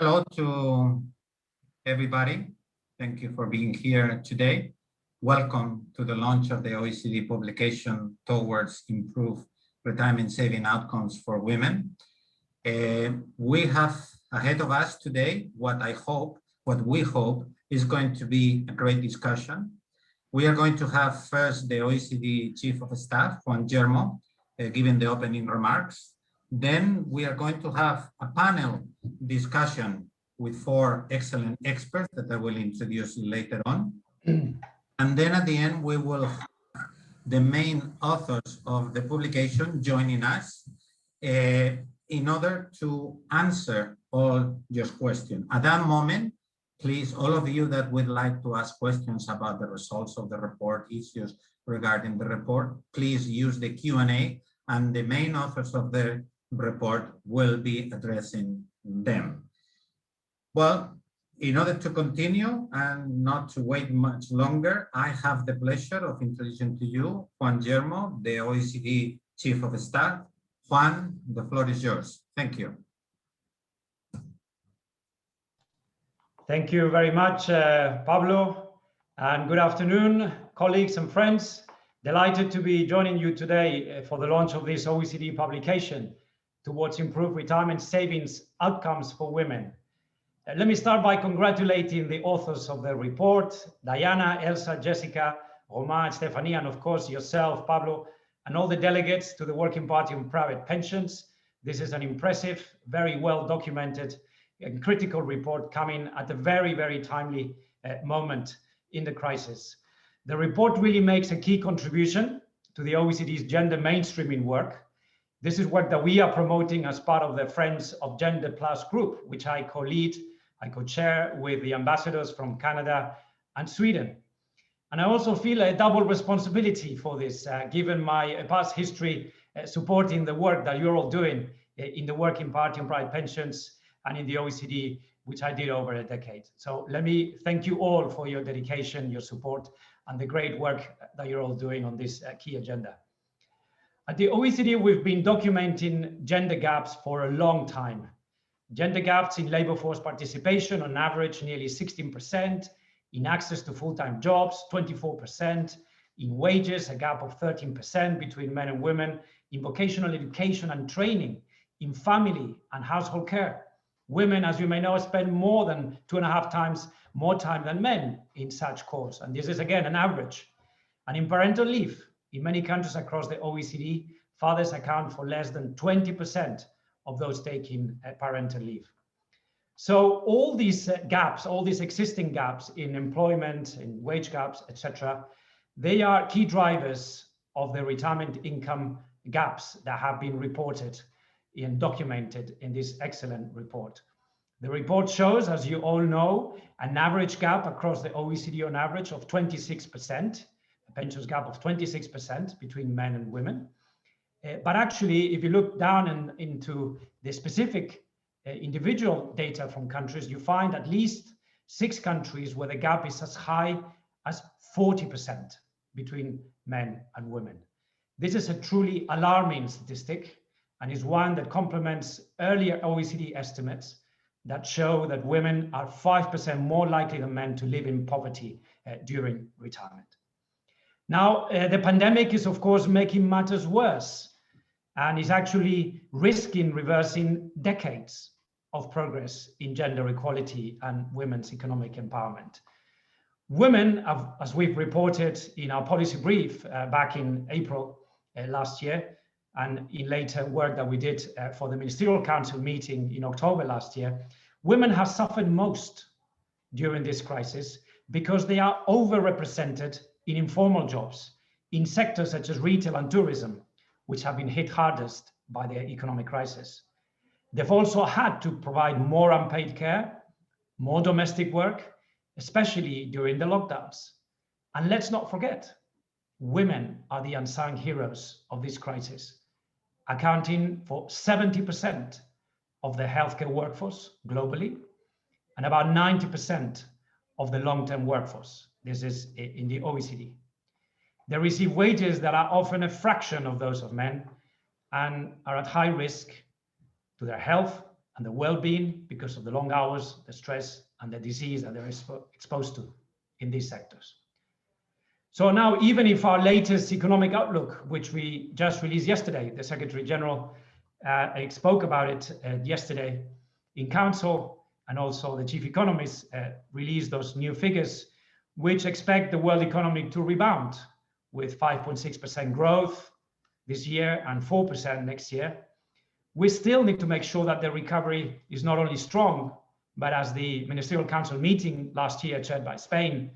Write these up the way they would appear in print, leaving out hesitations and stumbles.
Hello to everybody. Thank you for being here today. Welcome to the launch of the OECD publication towards improved retirement saving outcomes for women. We have ahead of us today what we hope is going to be a great discussion. We are going to have first the OECD Chief of Staff, Juan Yermo, giving the opening remarks. Then we are going to have a panel discussion with 4 excellent experts that I will introduce later on. And then at the end, we will have the main authors of the publication joining us in order to answer all your questions. At that moment, please, all of you that would like to ask questions about the results of the report, issues regarding the report, please use the Q&A, and the main authors of the report will be addressing them. Well, in order to continue and not to wait much longer, I have the pleasure of introducing to you Juan Yermo, the OECD Chief of Staff. Juan, the floor is yours. Thank you. Thank you very much, Pablo, and good afternoon, colleagues and friends. Delighted to be joining you today for the launch of this OECD publication towards improved retirement savings outcomes for women. Let me start by congratulating the authors of the report, Diana, Elsa, Jessica, Romain, Stephanie, and of course yourself, Pablo, and all the delegates to the Working Party on Private Pensions. This is an impressive, very well documented and critical report coming at a very, very timely moment in the crisis. The report really makes a key contribution to the OECD's gender mainstreaming work. This is work that we are promoting as part of the Friends of Gender Plus group, which I co-lead, I co-chair with the ambassadors from Canada and Sweden. And I also feel a double responsibility for this, given my past history supporting the work that you're all doing in the Working Party on Private Pensions and in the OECD, which I did over a decade. So let me thank you all for your dedication, your support, and the great work that you're all doing on this key agenda. At the OECD, we've been documenting gender gaps for a long time. Gender gaps in labor force participation, on average, nearly 16%, in access to full-time jobs, 24%, in wages, a gap of 13% between men and women, in vocational education and training, in family and household care. Women, as you may know, spend more than 2.5 times more time than men in such course. And this is, again, an average. And in parental leave, in many countries across the OECD, fathers account for less than 20% of those taking parental leave. So all these gaps, all these existing gaps in employment, in wage gaps, etc., they are key drivers of the retirement income gaps that have been reported and documented in this excellent report. The report shows, as you all know, an average gap across the OECD on average of 26%, a pensions gap of 26% between men and women. But actually, if you look down into the specific individual data from countries, you find at least 6 countries where the gap is as high as 40% between men and women. This is a truly alarming statistic and is one that complements earlier OECD estimates that show that women are 5% more likely than men to live in poverty during retirement. Now, the pandemic is, of course, making matters worse and is actually risking reversing decades of progress in gender equality and women's economic empowerment. Women, as we've reported in our policy brief back in April last year, and in later work that we did for the Ministerial Council meeting in October last year, women have suffered most during this crisis because they are overrepresented in informal jobs, in sectors such as retail and tourism, which have been hit hardest by the economic crisis. They've also had to provide more unpaid care, more domestic work, especially during the lockdowns. And let's not forget, women are the unsung heroes of this crisis, accounting for 70% of the healthcare workforce globally, and about 90% of the long-term workforce. This is in the OECD. They receive wages that are often a fraction of those of men and are at high risk to their health and the well-being because of the long hours, the stress, and the disease that they're exposed to in these sectors. So now, even if our latest economic outlook, which we just released yesterday, the Secretary General spoke about it yesterday in Council, and also the Chief Economist released those new figures, which expect the world economy to rebound with 5.6% growth this year and 4% next year. We still need to make sure that the recovery is not only strong, but as the Ministerial Council meeting last year chaired by Spain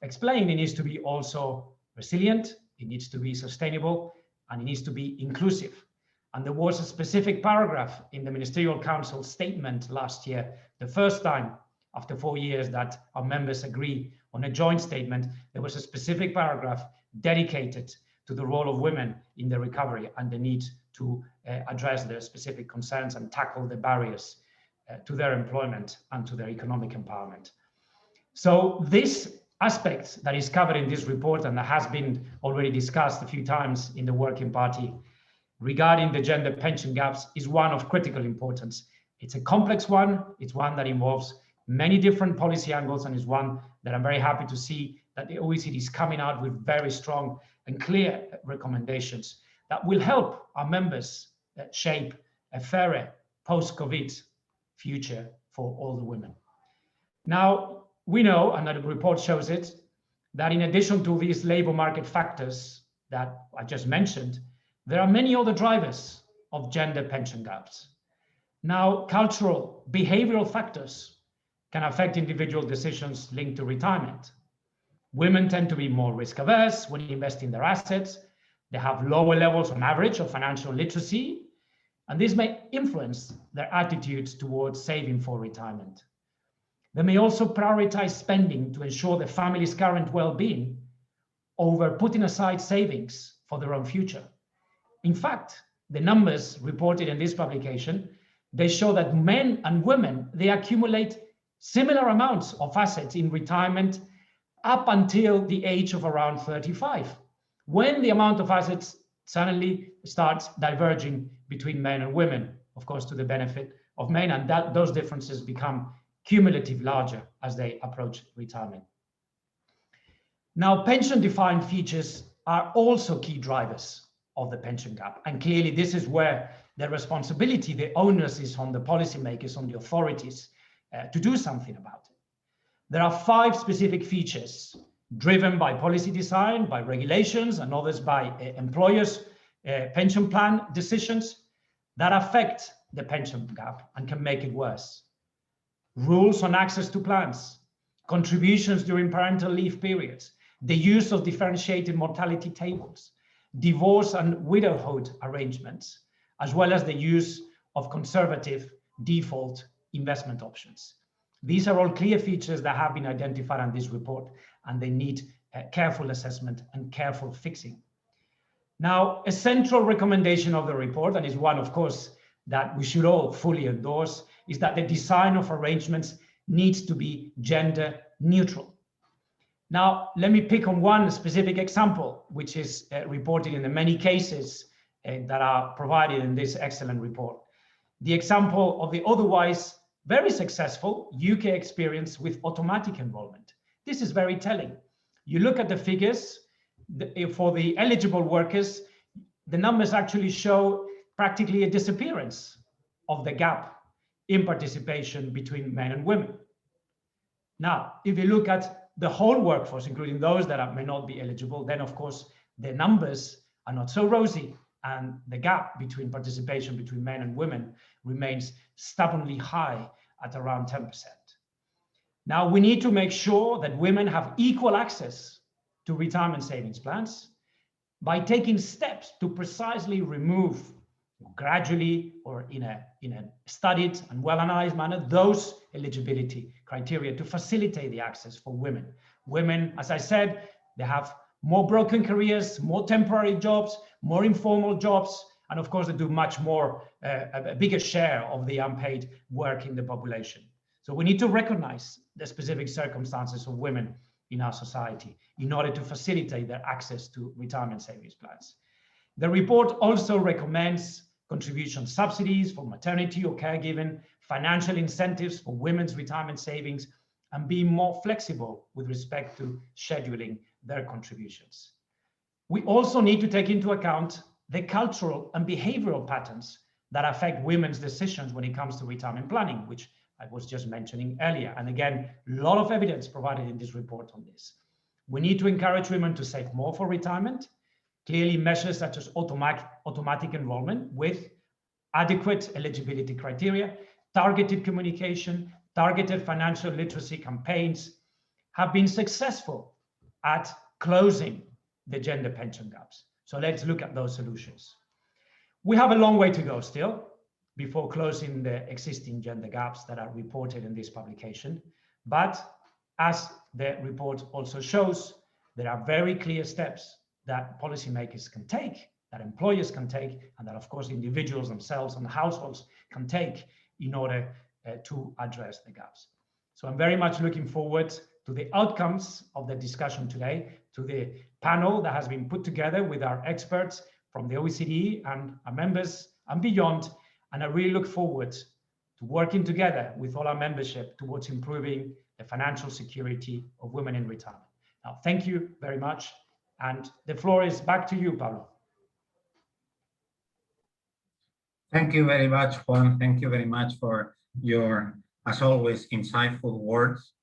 explained, it needs to be also resilient, it needs to be sustainable, and it needs to be inclusive. And there was a specific paragraph in the Ministerial Council statement last year, the first time after 4 years that our members agree on a joint statement. There was a specific paragraph dedicated to the role of women in the recovery and the need to address their specific concerns and tackle the barriers to their employment and to their economic empowerment. So this aspect that is covered in this report and that has been already discussed a few times in the Working Party regarding the gender pension gaps is one of critical importance. It's a complex one, it's one that involves many different policy angles, and is one that I'm very happy to see that the OECD is coming out with very strong and clear recommendations that will help our members shape a fairer post-COVID future for all the women. Now, we know, and the report shows it, that in addition to these labor market factors that I just mentioned, there are many other drivers of gender pension gaps. Now, cultural, behavioral factors can affect individual decisions linked to retirement. Women tend to be more risk averse when investing their assets. They have lower levels on average of financial literacy, and this may influence their attitudes towards saving for retirement. They may also prioritize spending to ensure the family's current well-being over putting aside savings for their own future. In fact, the numbers reported in this publication, they show that men and women, they accumulate similar amounts of assets in retirement up until the age of around 35, when the amount of assets suddenly starts diverging between men and women, of course, to the benefit of men, and that those differences become cumulative larger as they approach retirement. Now, pension-defined features are also key drivers of the pension gap, and clearly this is where the responsibility, the onus is on the policymakers, on the authorities to do something about it. There are 5 specific features driven by policy design, by regulations, and others by employers' pension plan decisions that affect the pension gap and can make it worse. Rules on access to plans, contributions during parental leave periods, the use of differentiated mortality tables, divorce and widowhood arrangements, as well as the use of conservative default investment options. These are all clear features that have been identified in this report, and they need careful assessment and careful fixing. Now, a central recommendation of the report, and is one, of course, that we should all fully endorse, is that the design of arrangements needs to be gender neutral. Now, let me pick on one specific example, which is reported in the many cases that are provided in this excellent report. The example of the otherwise very successful UK experience with automatic enrollment. This is very telling. You look at the figures for the eligible workers, the numbers actually show practically a disappearance of the gap in participation between men and women. Now, if you look at the whole workforce, including those that may not be eligible, then of course the numbers are not so rosy, and the gap between participation between men and women remains stubbornly high at around 10%. Now, we need to make sure that women have equal access to retirement savings plans by taking steps to precisely remove gradually or in a studied and well-analyzed manner those eligibility criteria to facilitate the access for women. Women, as I said, they have more broken careers, more temporary jobs, more informal jobs, and of course they do much more, a bigger share of the unpaid work in the population. So we need to recognize the specific circumstances of women in our society in order to facilitate their access to retirement savings plans. The report also recommends contribution subsidies for maternity or caregiving, financial incentives for women's retirement savings, and be more flexible with respect to scheduling their contributions. We also need to take into account the cultural and behavioral patterns that affect women's decisions when it comes to retirement planning, which I was just mentioning earlier. And again, a lot of evidence provided in this report on this. We need to encourage women to save more for retirement. Clearly, measures such as automatic enrollment with adequate eligibility criteria, targeted communication, targeted financial literacy campaigns have been successful at closing the gender pension gaps. So let's look at those solutions. We have a long way to go still before closing the existing gender gaps that are reported in this publication. But as the report also shows, there are very clear steps that policymakers can take, that employers can take, and that of course individuals themselves and households can take in order to address the gaps. So I'm very much looking forward to the outcomes of the discussion today, to the panel that has been put together with our experts from the OECD and our members and beyond. And I really look forward to working together with all our membership towards improving the financial security of women in retirement. Now, thank you very much. And the floor is back to you, Pablo. Thank you very much, Juan. Thank you very much for your, as always, insightful words.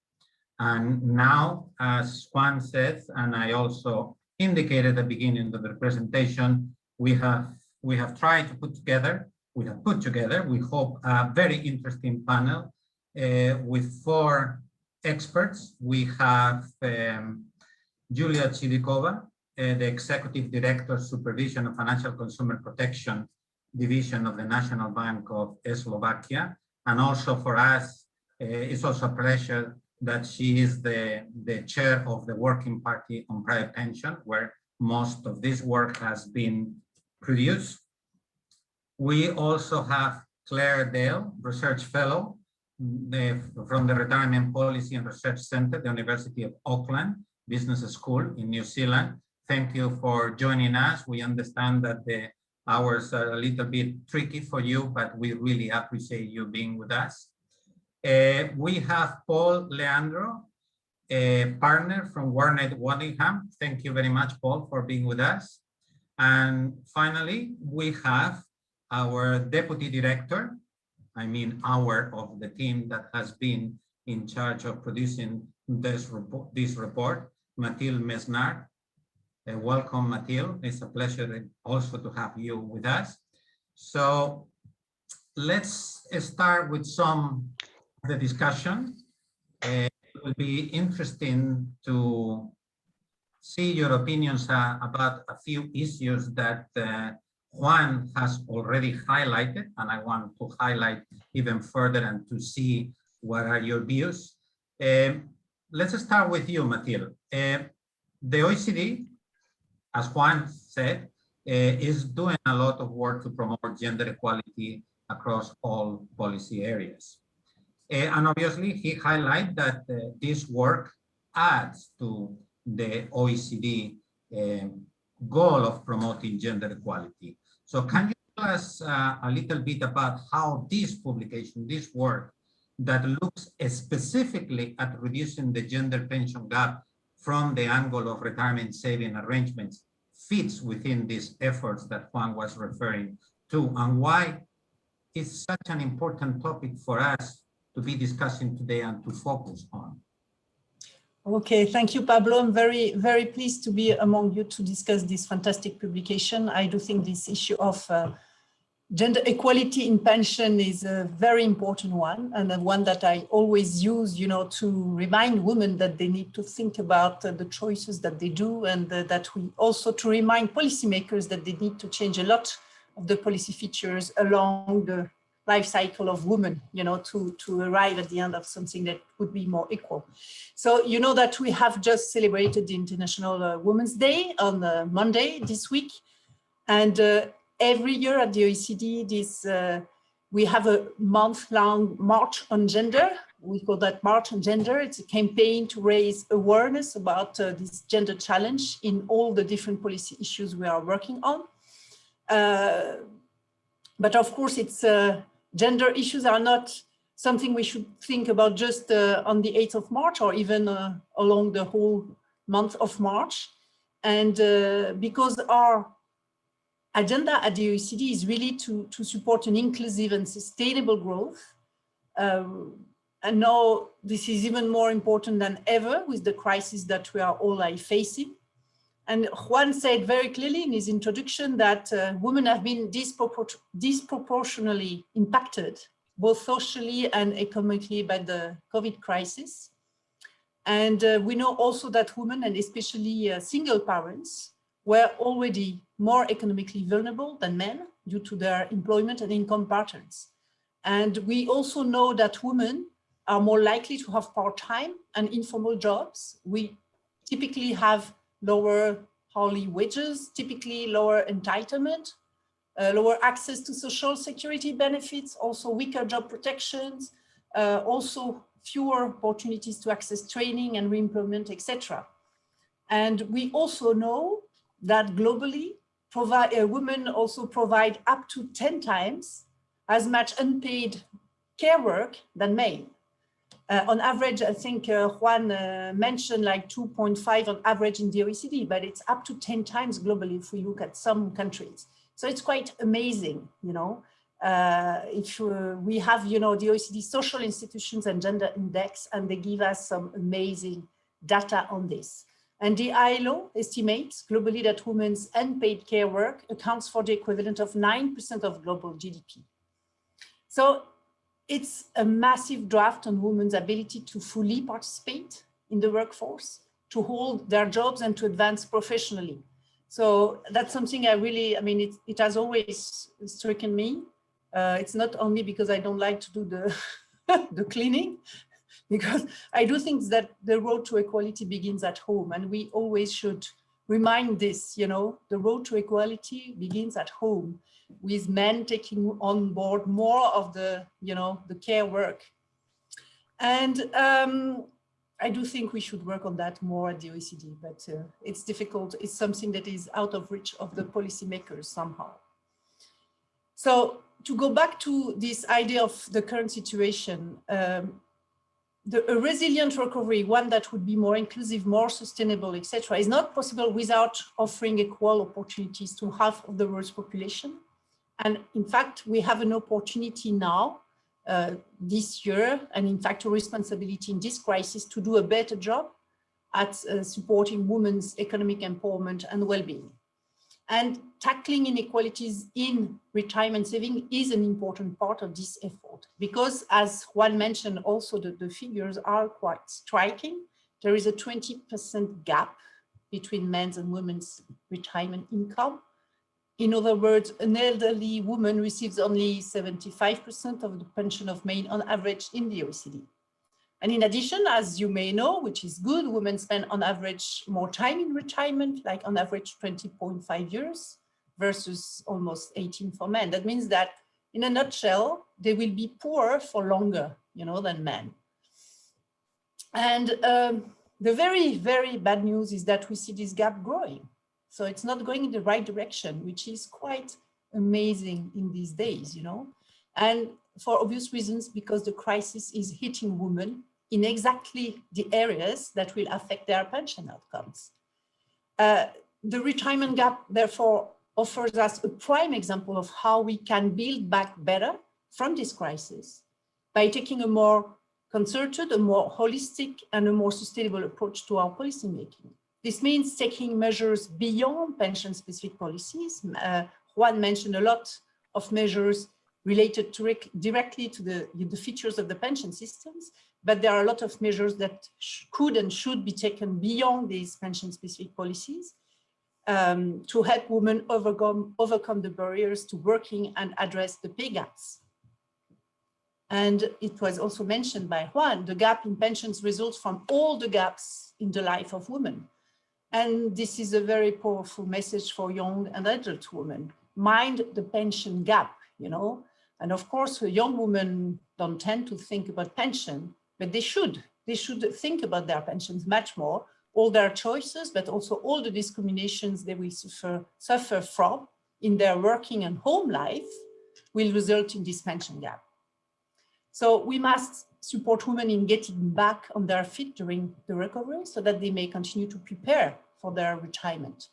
And now, as Juan says, and I also indicated at the beginning of the presentation, we have tried to put together, we hope, a very interesting panel with 4 experts. We have Julia Cillikova, the Executive Director, Supervision of Financial Consumer Protection Division of the National Bank of Slovakia. And also for us, it's also a pleasure that she is the chair of the Working Party on Private Pension, where most of this work has been produced. We also have Clare Dale, Research Fellow from the Retirement Policy and Research Center, the University of Auckland Business School in New Zealand. Thank you for joining us. We understand that the hours are a little bit tricky for you, but we really appreciate you being with us. We have Paul Leandro, a partner from Barnett, Waddingham. Thank you very much, Paul, for being with us. And finally, we have our Deputy Director, of the team that has been in charge of producing this report, Mathilde Mesnard. Welcome, Mathilde. It's a pleasure also to have you with us. So let's start with some of the discussion. It will be interesting to see your opinions about a few issues that Juan has already highlighted, and I want to highlight even further and to see what are your views. Let's start with you, Mathilde. The OECD, as Juan said, is doing a lot of work to promote gender equality across all policy areas. And obviously, he highlighted that this work adds to the OECD goal of promoting gender equality. So can you tell us a little bit about how this publication, this work that looks specifically at reducing the gender pension gap from the angle of retirement saving arrangements fits within these efforts that Juan was referring to, and why it's such an important topic for us to be discussing today and to focus on? Okay, thank you, Pablo. I'm very, very pleased to be among you to discuss this fantastic publication. I do think this issue of gender equality in pension is a very important one, and one that I always use, to remind women that they need to think about the choices that they do, and that we also to remind policymakers that they need to change a lot of the policy features along the life cycle of women, to arrive at the end of something that would be more equal. So you know that we have just celebrated the International Women's Day on Monday this week, and every year at the OECD, we have a month-long March on Gender. We call that March on Gender. It's a campaign to raise awareness about this gender challenge in all the different policy issues we are working on. But of course, it's gender issues are not something we should think about just on the 8th of March or even along the whole month of March. And because our agenda at the OECD is really to support an inclusive and sustainable growth. And now this is even more important than ever with the crisis that we are all facing. And Juan said very clearly in his introduction that women have been disproportionately impacted, both socially and economically, by the COVID crisis. And we know also that women, and especially single parents, were already more economically vulnerable than men due to their employment and income patterns. And we also know that women are more likely to have part-time and informal jobs. We typically have lower hourly wages, typically lower entitlement, lower access to social security benefits, also weaker job protections, also fewer opportunities to access training and re-employment, etc. And we also know that globally, women also provide up to 10 times as much unpaid care work than men. On average, I think Juan mentioned like 2.5 on average in the OECD, but it's up to 10 times globally if we look at some countries. So it's quite amazing, you know. If we have, you know, the OECD Social Institutions and Gender Index, and they give us some amazing data on this. And the ILO estimates globally that women's unpaid care work accounts for the equivalent of 9% of global GDP. So it's a massive draft on women's ability to fully participate in the workforce, to hold their jobs and to advance professionally. So that's something I really, I mean, it has always stricken me. It's not only because I don't like to do the, the cleaning, because I do think that the road to equality begins at home, and we always should remind this, you know, the road to equality begins at home, with men taking on board more of the, you know, the care work. And I do think we should work on that more at the OECD, but it's difficult. It's something that is out of reach of the policymakers somehow. So to go back to this idea of the current situation, a resilient recovery, one that would be more inclusive, more sustainable, etc., is not possible without offering equal opportunities to half of the world's population. And in fact, we have an opportunity now, this year, and in fact, a responsibility in this crisis to do a better job at supporting women's economic empowerment and well-being. And tackling inequalities in retirement saving is an important part of this effort, because as Juan mentioned, also the figures are quite striking. There is a 20% gap between men's and women's retirement income. In other words, an elderly woman receives only 75% of the pension of men on average in the OECD. And in addition, as you may know, which is good, women spend on average more time in retirement, like on average 20.5 years versus almost 18 for men. That means that in a nutshell, they will be poorer for longer, you know, than men. And the very, very bad news is that we see this gap growing. So it's not going in the right direction, which is quite amazing in these days, you know, and for obvious reasons, because the crisis is hitting women in exactly the areas that will affect their pension outcomes. The retirement gap, therefore, offers us a prime example of how we can build back better from this crisis by taking a more concerted, a more holistic, and a more sustainable approach to our policymaking. This means taking measures beyond pension-specific policies. Juan mentioned a lot of measures related directly to the features of the pension systems, but there are a lot of measures that could and should be taken beyond these pension-specific policies to help women overcome the barriers to working and address the pay gaps. And it was also mentioned by Juan, the gap in pensions results from all the gaps in the life of women. And this is a very powerful message for young and adult women. Mind the pension gap, you know. And of course, young women don't tend to think about pension, but they should. They should think about their pensions much more, all their choices, but also all the discriminations they will suffer from in their working and home life will result in this pension gap. So we must support women in getting back on their feet during the recovery so that they may continue to prepare for their retirement.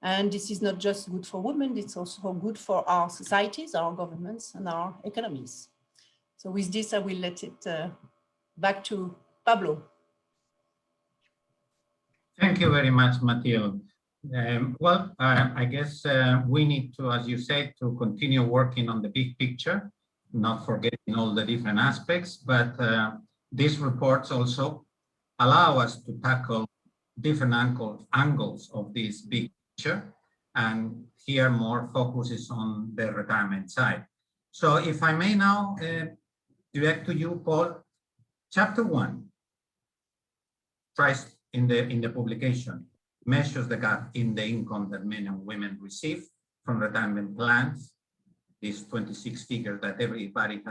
And this is not just good for women, it's also good for our societies, our governments, and our economies. So with this, I will let it back to Pablo. Thank you very much, Mathilde. I guess we need to, as you said, to continue working on the big picture, not forgetting all the different aspects, but these reports also allow us to tackle different angles of this big picture, and here more focus is on the retirement side. So if I may now direct to you, Paul, chapter 1, tries in the publication, measures the gap in the income that men and women receive from retirement plans. This 26% figure that everybody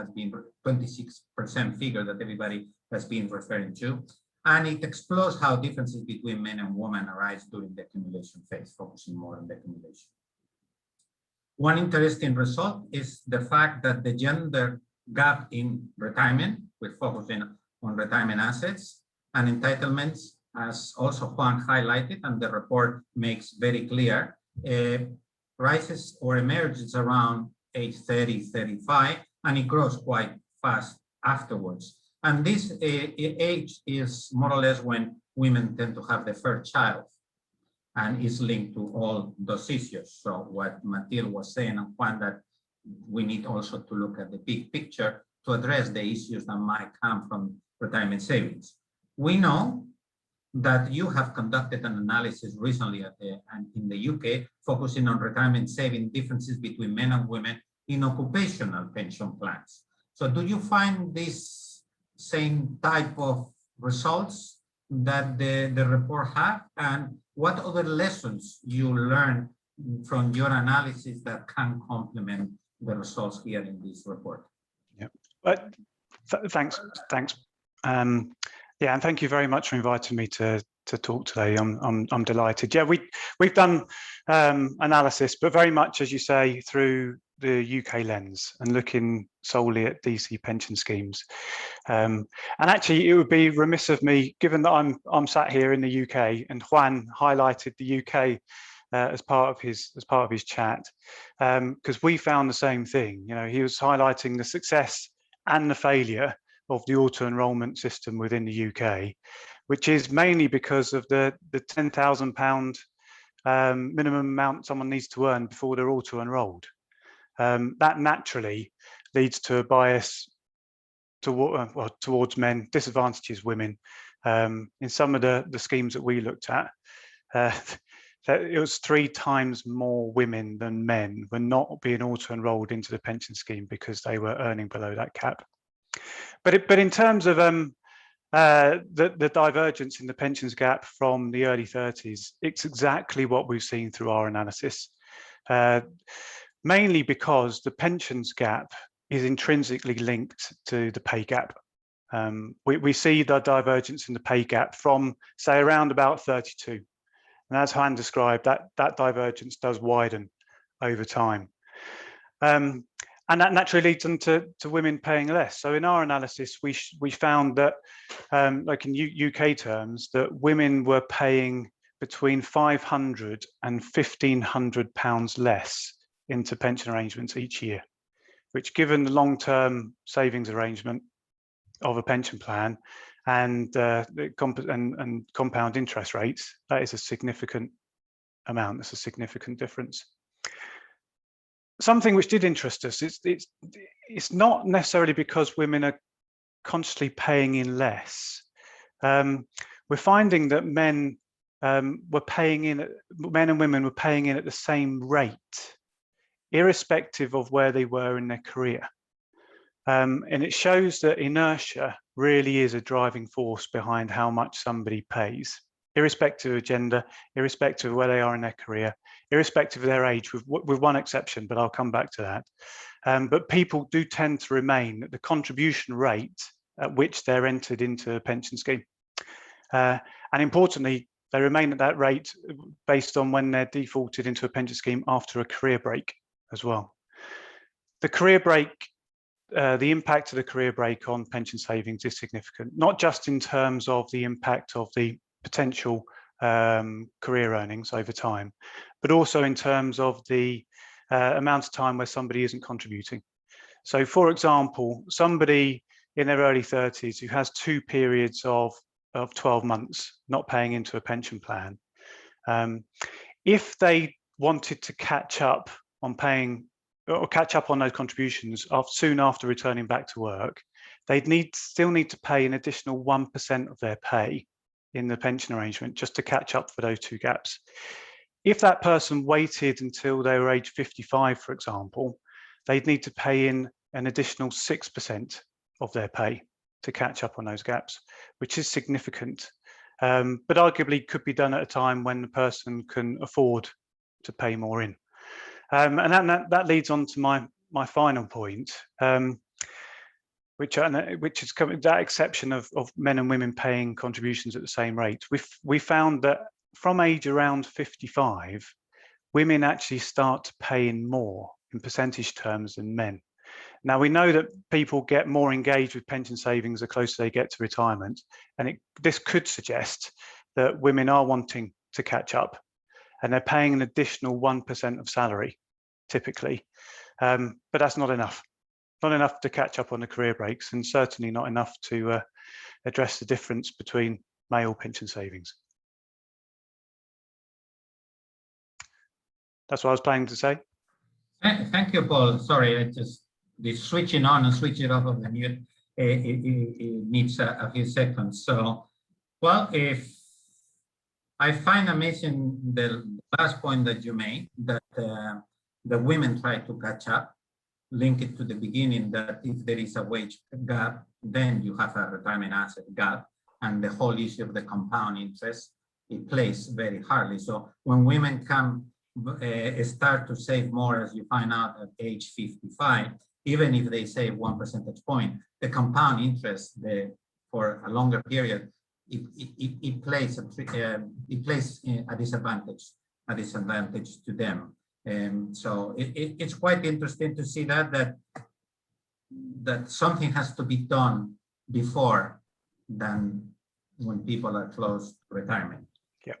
has been referring to. And it explores how differences between men and women arise during the accumulation phase, focusing more on the accumulation. One interesting result is the fact that the gender gap in retirement, we're focusing on retirement assets and entitlements, as also Juan highlighted, and the report makes very clear, rises or emerges around age 30, 35, and it grows quite fast afterwards. And this age is more or less when women tend to have the first child, and is linked to all those issues. So what Mathilde was saying, and Juan, that we need also to look at the big picture to address the issues that might come from retirement savings. We know that you have conducted an analysis recently in the UK, focusing on retirement saving differences between men and women in occupational pension plans. So do you find this same type of results that the report have, and what other lessons you learned from your analysis that can complement the results here in this report? Yeah, but thanks. Yeah, and thank you very much for inviting me to talk today. I'm delighted. Yeah, we've done analysis, but very much, as you say, through the UK lens and looking solely at DC pension schemes. And actually, it would be remiss of me, given that I'm sat here in the UK, and Juan highlighted the UK as part of his chat, because we found the same thing. You know, he was highlighting the success and the failure of the auto-enrolment system within the UK, which is mainly because of the £10,000 minimum amount someone needs to earn before they're auto-enrolled. That naturally leads to a bias towards men, disadvantages women. In some of the schemes that we looked at, it was 3 times more women than men were not being auto-enrolled into the pension scheme because they were earning below that cap. But in terms of the divergence in the pensions gap from the early 30s, it's exactly what we've seen through our analysis. Mainly because the pensions gap is intrinsically linked to the pay gap. We see the divergence in the pay gap from, say, around about 32. And as Juan described, that divergence does widen over time. And that naturally leads them to women paying less. So in our analysis, we found that, like in UK terms, that women were paying between £500 and £1,500 less into pension arrangements each year, which, given the long-term savings arrangement of a pension plan and compound interest rates, that is a significant amount. That's a significant difference. Something which did interest us, it's not necessarily because women are consciously paying in less. We're finding that men and women were paying in at the same rate, irrespective of where they were in their career. And it shows that inertia really is a driving force behind how much somebody pays, irrespective of gender, irrespective of where they are in their career, irrespective of their age, with one exception, but I'll come back to that. But people do tend to remain at the contribution rate at which they're entered into a pension scheme. And importantly, they remain at that rate based on when they're defaulted into a pension scheme after a career break as well. The career break the impact of the career break on pension savings is significant, not just in terms of the impact of the potential career earnings over time, but also in terms of the amount of time where somebody isn't contributing. So, for example, somebody in their early 30s who has 2 periods of 12 months not paying into a pension plan, if they wanted to catch up on paying or catch up on those contributions soon after returning back to work, they'd still need to pay an additional 1% of their pay in the pension arrangement just to catch up for those 2 gaps. If that person waited until they were age 55, for example, they'd need to pay in an additional 6% of their pay to catch up on those gaps, which is significant, but arguably could be done at a time when the person can afford to pay more in. And that leads on to my final point, which is that exception of men and women paying contributions at the same rate. We found that from age around 55, women actually start to pay in more in percentage terms than men. Now, we know that people get more engaged with pension savings the closer they get to retirement, and this could suggest that women are wanting to catch up, and they're paying an additional 1% of salary, typically. But that's not enough. Not enough to catch up on the career breaks, and certainly not enough to address the difference between male pension savings. That's what I was planning to say. Thank you, Paul. Sorry, the switching on and switching off of the mute, it needs a few seconds. So, well, if I find amazing the last point that you made, that the women try to catch up, link it to the beginning, that if there is a wage gap, then you have a retirement asset gap, and the whole issue of the compound interest, it plays very hardly. So when women start to save more, as you find out at age 55, even if they save 1 percentage point, the compound interest for a longer period, it plays a disadvantage to them. So it's quite interesting to see that something has to be done before than when people are close to retirement. Yeah.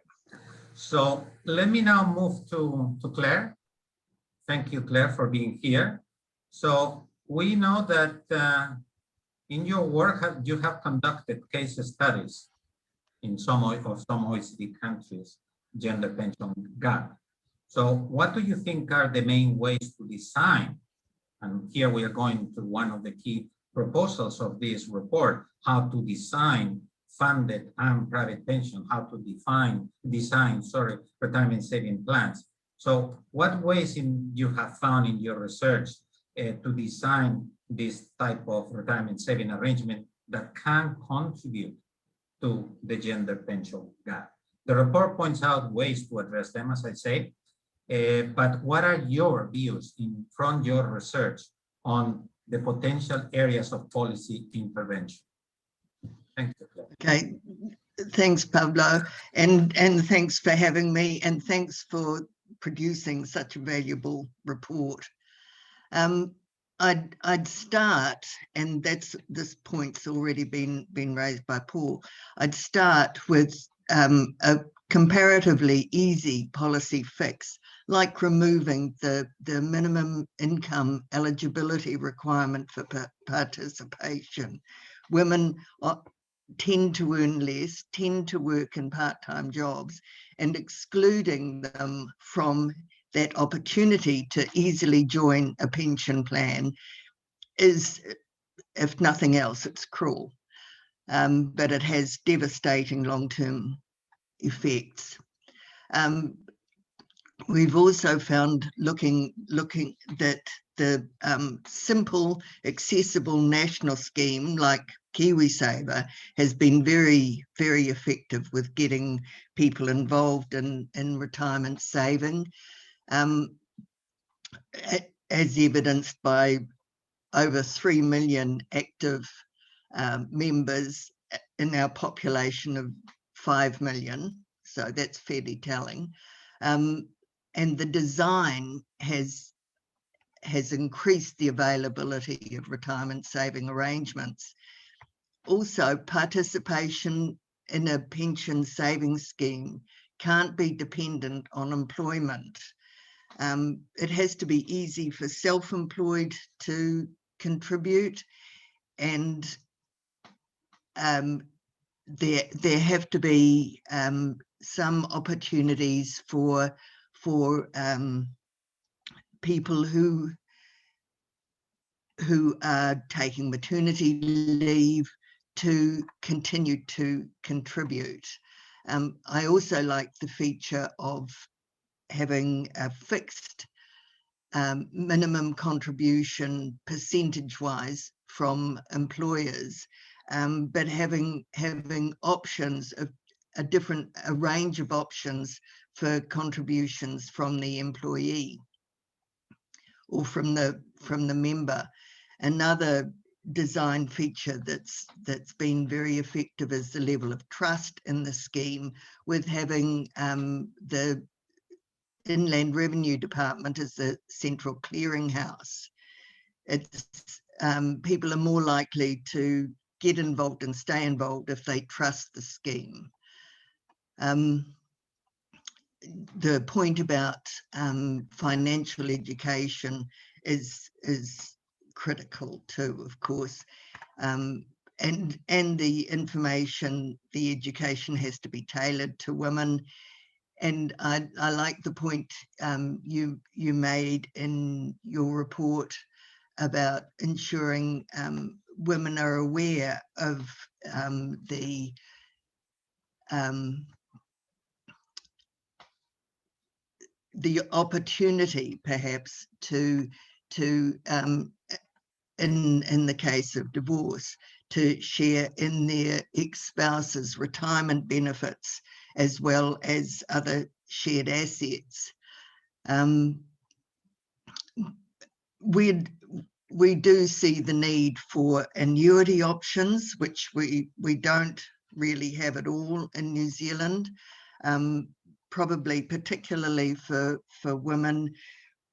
So let me now move to Clare. Thank you, Clare, for being here. So we know that in your work you have conducted case studies in some OECD countries, gender pension gap. So what do you think are the main ways to design? And here we are going to one of the key proposals of this report, how to design funded and private pension, how to design retirement saving plans. So what ways you have found in your research to design this type of retirement saving arrangement that can contribute to the gender pension gap? The report points out ways to address them, as I say, but what are your views from your research on the potential areas of policy intervention? Thank you, Clare. Okay, thanks, Pablo, and thanks for having me, and thanks for producing such a valuable report. I'd start, and this point's already been raised by Paul. I'd start with a comparatively easy policy fix, like removing the minimum income eligibility requirement for participation. Women tend to earn less, tend to work in part-time jobs, and excluding them from that opportunity to easily join a pension plan is, if nothing else, it's cruel, but it has devastating long-term effects. We've also found looking that the simple, accessible national scheme like KiwiSaver has been very, very effective with getting people involved in retirement saving, as evidenced by over 3 million active members in our population of 5 million. So that's fairly telling. And the design has has increased the availability of retirement saving arrangements. Also, participation in a pension savings scheme can't be dependent on employment. It has to be easy for self-employed to contribute, and there have to be some opportunities for people who are taking maternity leave to continue to contribute. I also like the feature of having a fixed minimum contribution percentage-wise from employers, but having options of a range of options for contributions from the employee or from the member. Another design feature that's been very effective is the level of trust in the scheme, with having the Inland Revenue Department as the central clearinghouse. It's people are more likely to get involved and stay involved if they trust the scheme. The point about financial education is critical too, of course, and the information, the education has to be tailored to women. And I like the point you made in your report about ensuring women are aware of the opportunity, perhaps, to in the case of divorce, to share in their ex-spouse's retirement benefits as well as other shared assets. We do see the need for annuity options, which we don't really have at all in New Zealand, probably particularly for women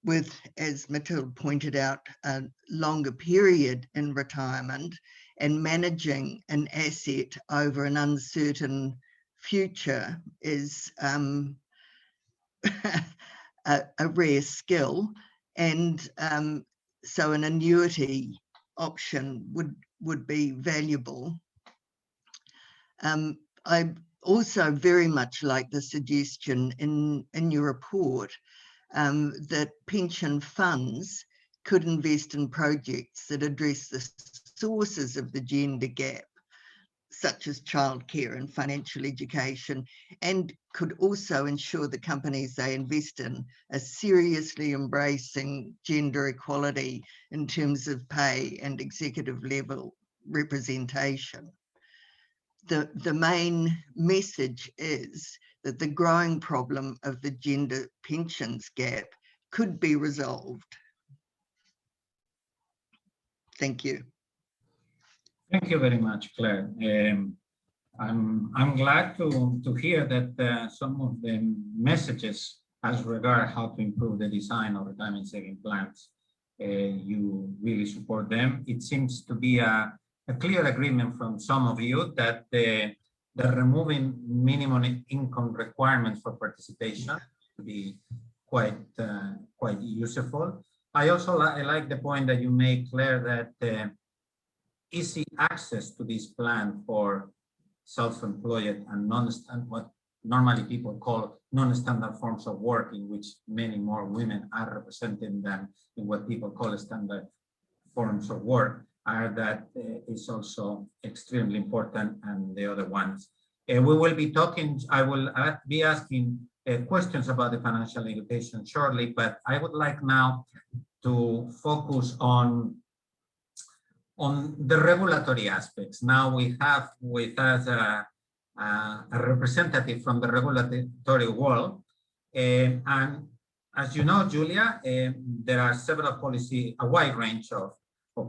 with, as Mathilde pointed out, a longer period in retirement, and managing an asset over an uncertain future is a rare skill. And so an annuity option would be valuable. I also very much like the suggestion in your report that pension funds could invest in projects that address the sources of the gender gap, such as childcare and financial education, and could also ensure the companies they invest in are seriously embracing gender equality in terms of pay and executive level representation. The main message is that the growing problem of the gender pensions gap could be resolved. Thank you. Thank you very much, Claire. I'm glad to hear that some of the messages as regard how to improve the design of retirement saving plans, you really support them. It seems to be a clear agreement from some of you that the removing minimum income requirements for participation to be quite useful. I also like the point that you made, Claire, that easy access to this plan for self-employed and what normally people call non-standard forms of work, in which many more women are represented than in what people call standard forms of work, is also extremely important, and the other ones. We will be talking, I will be asking questions about the financial education shortly, but I would like now to focus on the regulatory aspects. Now we have with us a representative from the regulatory world. And as you know, Julia, there are a wide range of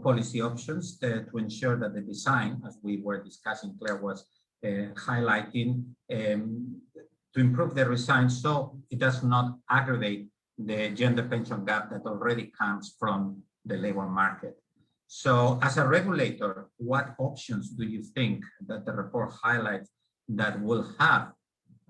policy options to ensure that the design, as we were discussing, Claire was highlighting, to improve the design so it does not aggravate the gender pension gap that already comes from the labor market. So as a regulator, what options do you think that the report highlights that will have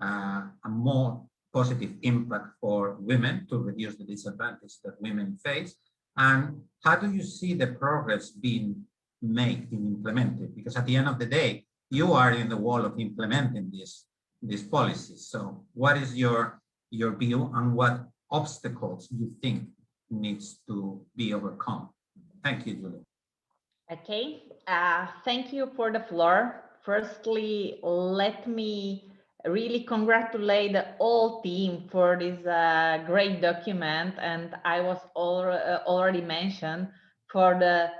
a more positive impact for women to reduce the disadvantage that women face? And how do you see the progress being made and implemented? Because at the end of the day, you are in the wall of implementing these policies. So what is your view on what obstacles you think needs to be overcome? Thank you, Julie. Okay, thank you for the floor. Firstly, let me really congratulate the whole team for this great document, and I was already mentioned for the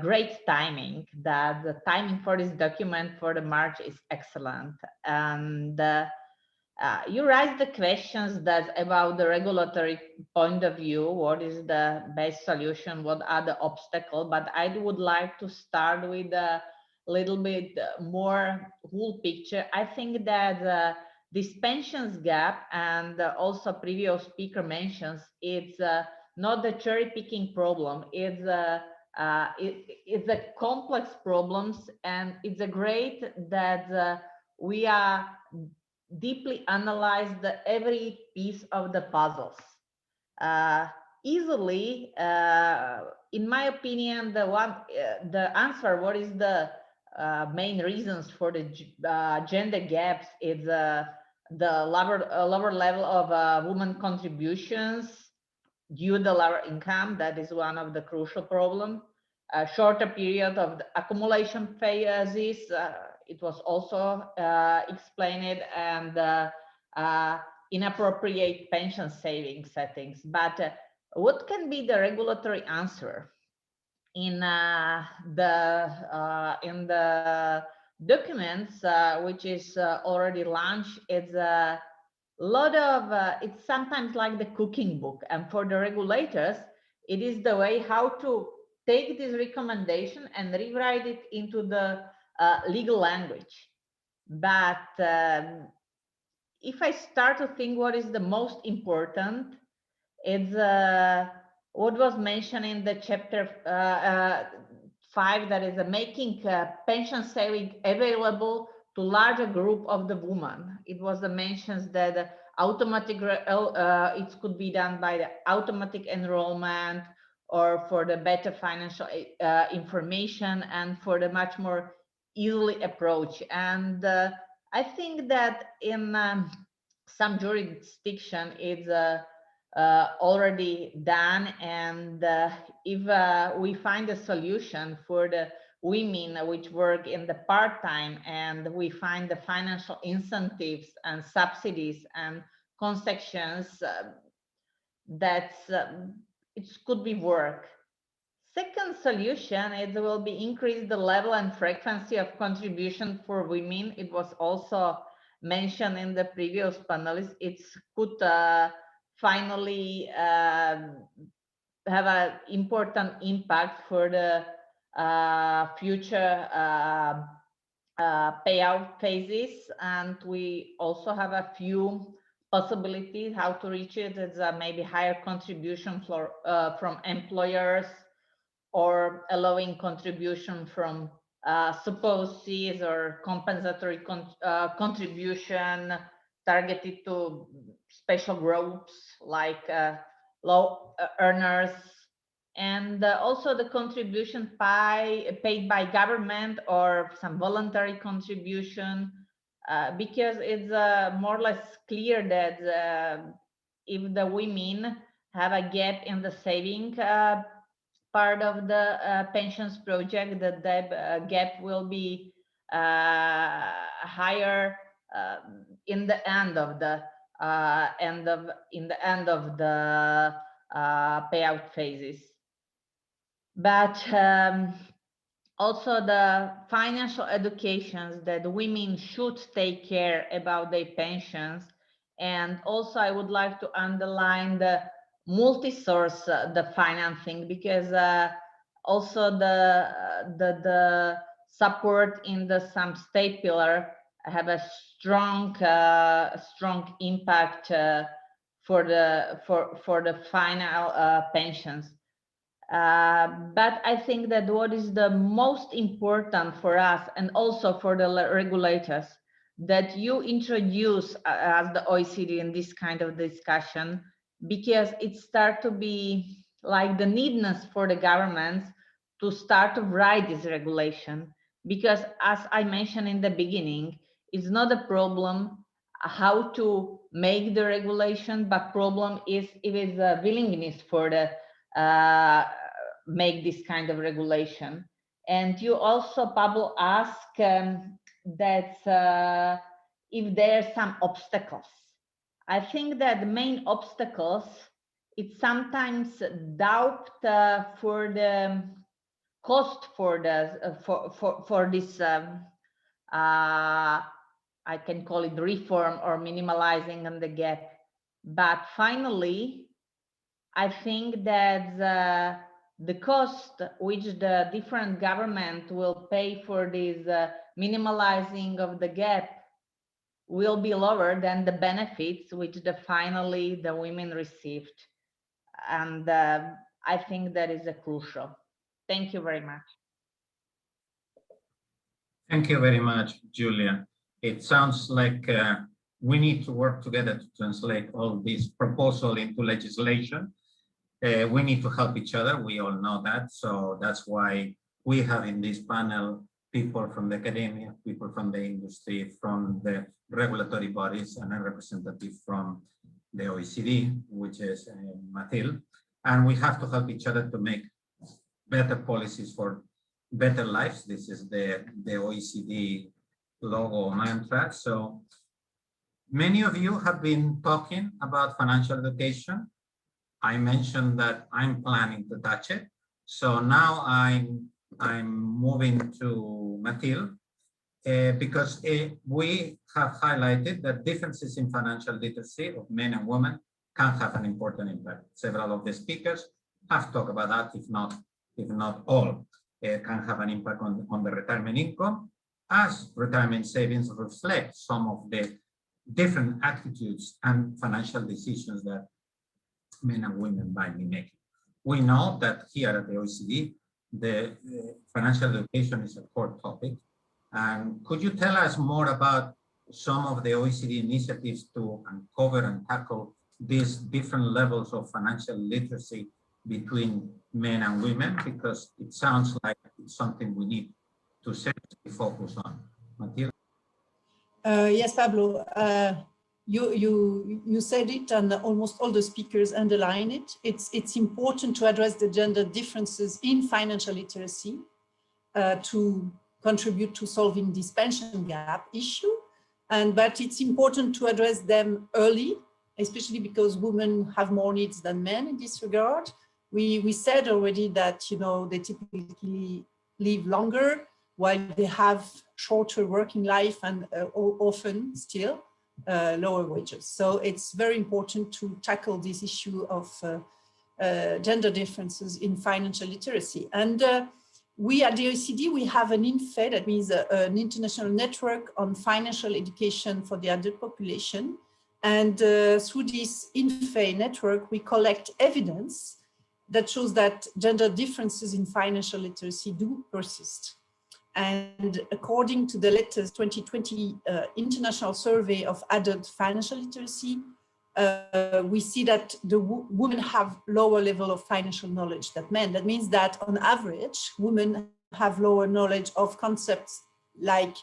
great timing, that the timing for this document for the March is excellent. And you raised the questions that about the regulatory point of view, what is the best solution, what are the obstacles, but I would like to start with a little bit more whole picture. I think that this pensions gap, and also previous speaker mentions, it's not the cherry picking problem, it's a complex problems, and it's a great that we are deeply analyze every piece of the puzzles. Easily, in my opinion, the answer, what is the main reasons for the gender gaps, is the lower level of women contributions due to the lower income. That is one of the crucial problems. A shorter period of the accumulation phases, it was also explained, and inappropriate pension saving settings. But what can be the regulatory answer? In the documents which is already launched, it's a lot of it's sometimes like the cooking book, and for the regulators it is the way how to take this recommendation and rewrite it into the legal language. But if I start to think what is the most important, it's what was mentioned in the chapter 5, that is making pension saving available to larger group of the women. It was the mentions that automatic it could be done by the automatic enrollment, or for the better financial information, and for the much more easily approach. And I think that in some jurisdiction it's already done, and if we find a solution for the women which work in the part-time, and we find the financial incentives and subsidies and concessions, that's it could be work. Second solution, it will be increase the level and frequency of contribution for women. It was also mentioned in the previous panelists. It could finally have an important impact for the future payout phases, and we also have a few possibilities how to reach it. It's maybe higher contribution from employers, or allowing contribution from spouses, or compensatory contribution targeted to special groups like low earners, and also the contribution paid by government, or some voluntary contribution, because it's more or less clear that if the women have a gap in the saving part of the pensions project, that gap will be higher in the end of the payout phases. But also the financial educations that women should take care about their pensions. And also I would like to underline the multi-source the financing, because also the support in the some state pillar have a strong impact for the final pensions. But I think that what is the most important for us and also for the regulators, that you introduce as the OECD in this kind of discussion, because it starts to be like the needness for the governments to start to write this regulation. Because as I mentioned in the beginning, it's not a problem how to make the regulation, but problem is if it's a willingness for the make this kind of regulation. And you also, Pablo, asked that if there are some obstacles. I think that the main obstacles, it's sometimes doubt for the cost for the for this I can call it reform or minimalizing on the gap. But finally, I think that the cost which the different government will pay for this minimalizing of the gap will be lower than the benefits which finally the women received. And I think that is crucial. Thank you very much. Thank you very much, Julia. It sounds like we need to work together to translate all this proposal into legislation. We need to help each other. We all know that. So that's why we have in this panel people from the academia, people from the industry, from the regulatory bodies, and a representative from the OECD, which is Mathilde. And we have to help each other to make better policies for better lives. This is the OECD logo mantra. So many of you have been talking about financial education. I mentioned that I'm planning to touch it. So now I'm moving to Mathilde because we have highlighted that differences in financial literacy of men and women can have an important impact. Several of the speakers have talked about that, if not all, can have an impact on the retirement income, as retirement savings reflect some of the different attitudes and financial decisions that men and women might be making. We know that here at the OECD, the financial education is a core topic. And could you tell us more about some of the OECD initiatives to uncover and tackle these different levels of financial literacy between men and women? Because it sounds like it's something we need to seriously focus on. Mathilde? Yes, Pablo. You said it, and almost all the speakers underline it. It's important to address the gender differences in financial literacy to contribute to solving this pension gap issue. But it's important to address them early, especially because women have more needs than men in this regard. We said already that they typically live longer while they have shorter working life and often still lower wages. So it's very important to tackle this issue of gender differences in financial literacy. And we at the OECD, we have an INFE, that means an international network on financial education for the adult population. And through this INFE network, we collect evidence that shows that gender differences in financial literacy do persist. And according to the latest 2020 International Survey of Adult Financial Literacy, we see that the women have lower level of financial knowledge than men. That means that on average, women have lower knowledge of concepts like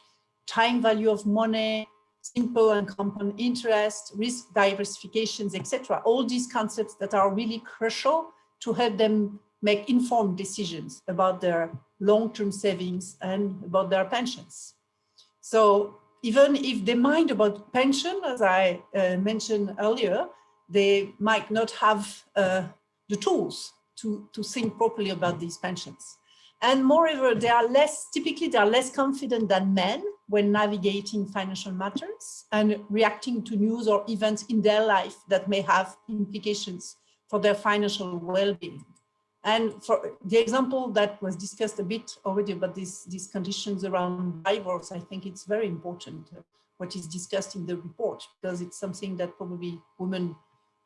time value of money, simple and compound interest, risk diversifications, etc. All these concepts that are really crucial to help them make informed decisions about their long-term savings and about their pensions. So even if they mind about pension, as I mentioned earlier, they might not have the tools to think properly about these pensions. And moreover, typically they are less confident than men when navigating financial matters and reacting to news or events in their life that may have implications for their financial well-being. And for the example that was discussed a bit already about these conditions around divorce, I think it's very important what is discussed in the report, because it's something that probably women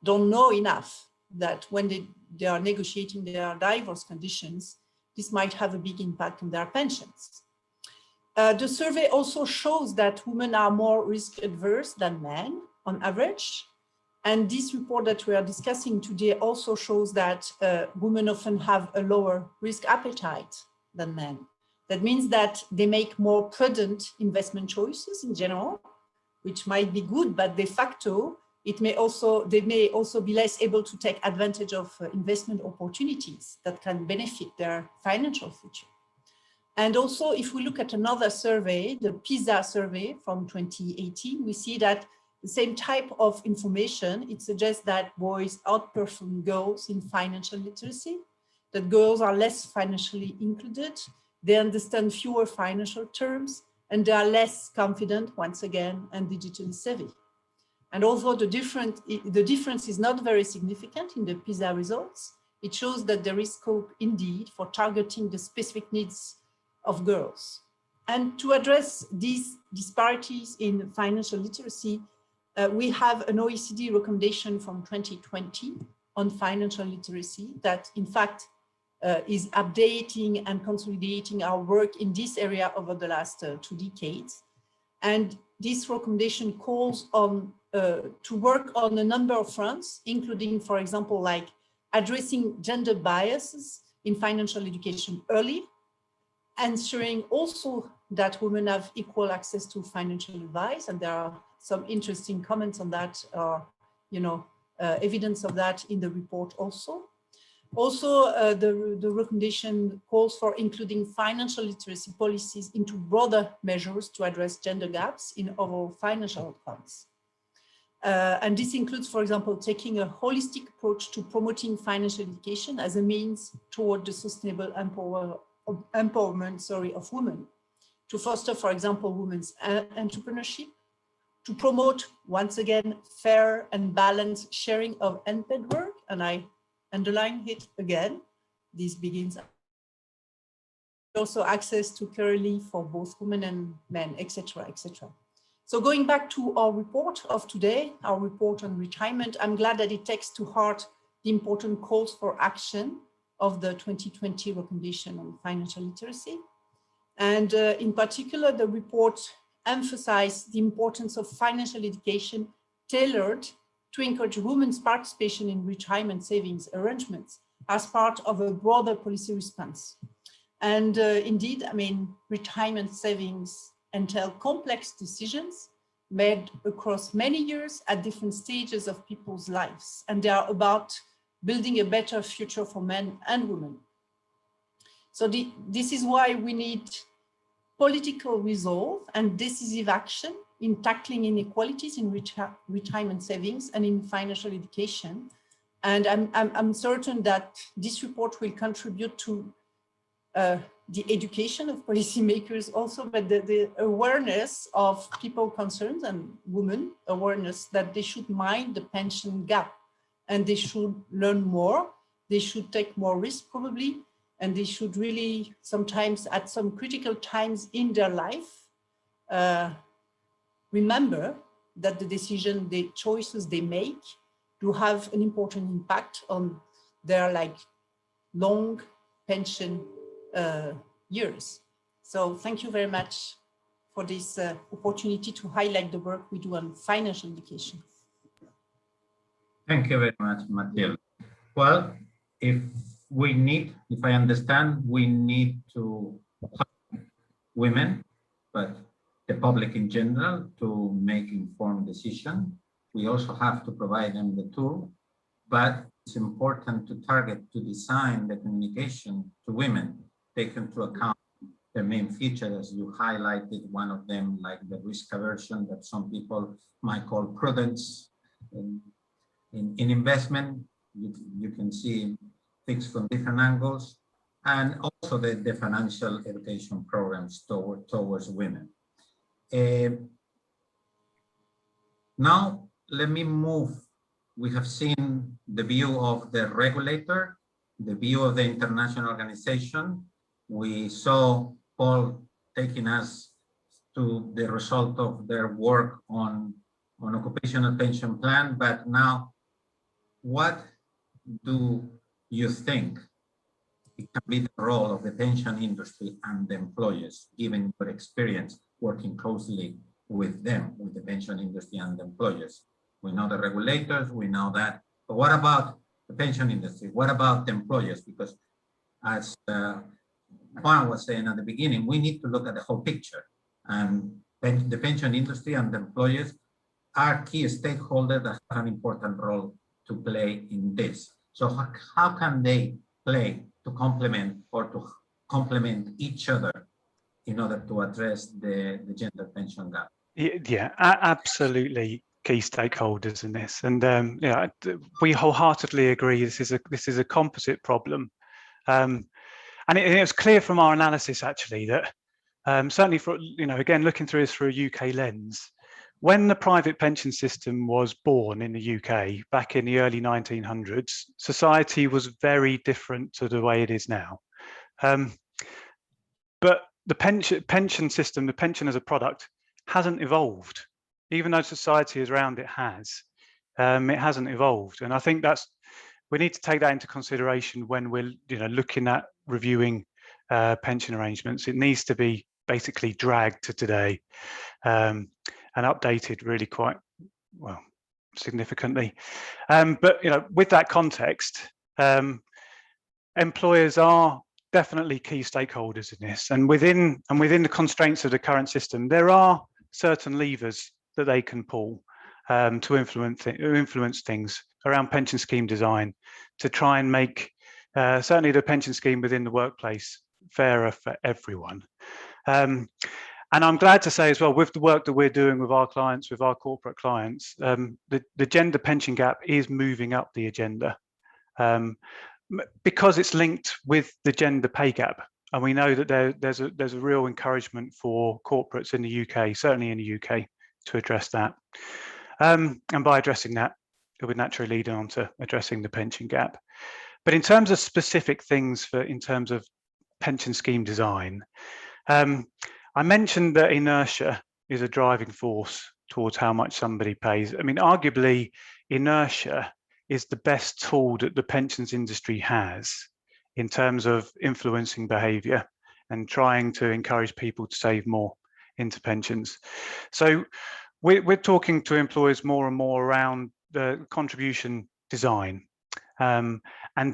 don't know enough that when they are negotiating their divorce conditions, this might have a big impact on their pensions. The survey also shows that women are more risk adverse than men on average. And this report that we are discussing today also shows that women often have a lower risk appetite than men. That means that they make more prudent investment choices in general, which might be good, but de facto, they may also be less able to take advantage of investment opportunities that can benefit their financial future. And also, if we look at another survey, the PISA survey from 2018, we see that the same type of information, it suggests that boys outperform girls in financial literacy, that girls are less financially included, they understand fewer financial terms, and they are less confident, once again, and digitally savvy. And although the difference is not very significant in the PISA results, it shows that there is scope indeed for targeting the specific needs of girls. And to address these disparities in financial literacy, we have an OECD recommendation from 2020 on financial literacy that in fact is updating and consolidating our work in this area over the last 2 decades. And this recommendation calls on to work on a number of fronts, including, for example, like addressing gender biases in financial education early, ensuring also that women have equal access to financial advice, and there are some interesting comments on that, evidence of that in the report also. Also, the recommendation calls for including financial literacy policies into broader measures to address gender gaps in overall financial outcomes. And this includes, for example, taking a holistic approach to promoting financial education as a means toward the sustainable empowerment of women, to foster, for example, women's entrepreneurship, to promote, once again, fair and balanced sharing of unpaid work, and I underline it again, this begins also access to care leave for both women and men, etc., etc. So going back to our report of today, our report on retirement, I'm glad that it takes to heart the important calls for action of the 2020 recommendation on financial literacy. And in particular, the report emphasized the importance of financial education tailored to encourage women's participation in retirement savings arrangements as part of a broader policy response. And indeed, I mean, retirement savings entail complex decisions made across many years at different stages of people's lives. And they are about building a better future for men and women. So this is why we need political resolve and decisive action in tackling inequalities in retirement savings and in financial education. And I'm certain that this report will contribute to the education of policymakers also, but the awareness of people concerned and women awareness that they should mind the pension gap and they should learn more, they should take more risk probably, and they should really sometimes at some critical times in their life, remember that the choices they make do have an important impact on their long pension years. So thank you very much for this opportunity to highlight the work we do on financial education. Thank you very much, Mathilde. Well, if I understand, we need to help women, but the public in general, to make informed decisions. We also have to provide them the tool, but it's important to design the communication to women, take into account their main feature, as you highlighted, one of them, like the risk aversion that some people might call prudence in investment. You can see things from different angles, and also the financial education programs towards women. Now, let me move. We have seen the view of the regulator, the view of the international organization. We saw Paul taking us to the result of their work on occupational pension plan, but now what do you think it can be the role of the pension industry and the employers, given your experience working closely with them, with the pension industry and the employers? We know the regulators, we know that, but what about the pension industry? What about the employers? Because as Juan was saying at the beginning, we need to look at the whole picture, and the pension industry and the employers are key stakeholders that have an important role to play in this. So how can they play to complement or to complement each other in order to address the gender pension gap? Yeah, absolutely key stakeholders in this, and yeah, we wholeheartedly agree. This is a composite problem, and it was clear from our analysis actually that certainly for again looking through this through a UK lens, when the private pension system was born in the UK back in the early 1900s, society was very different to the way it is now. But the pension system, the pension as a product, hasn't evolved, even though society around it has. It hasn't evolved, and I think we need to take that into consideration when we're looking at reviewing pension arrangements. It needs to be basically dragged to today and updated really quite well significantly. But with that context, employers are definitely key stakeholders in this, and within the constraints of the current system, there are certain levers that they can pull to influence things around pension scheme design to try and make certainly the pension scheme within the workplace fairer for everyone. And I'm glad to say as well, with the work that we're doing with our clients, with our corporate clients, the gender pension gap is moving up the agenda because it's linked with the gender pay gap. And we know that there's a real encouragement for corporates in the UK, certainly in the UK, to address that. And by addressing that, it would naturally lead on to addressing the pension gap. But in terms of specific things in terms of pension scheme design, I mentioned that inertia is a driving force towards how much somebody pays. I mean, arguably, inertia is the best tool that the pensions industry has in terms of influencing behaviour and trying to encourage people to save more into pensions. So we're talking to employers more and more around the contribution design and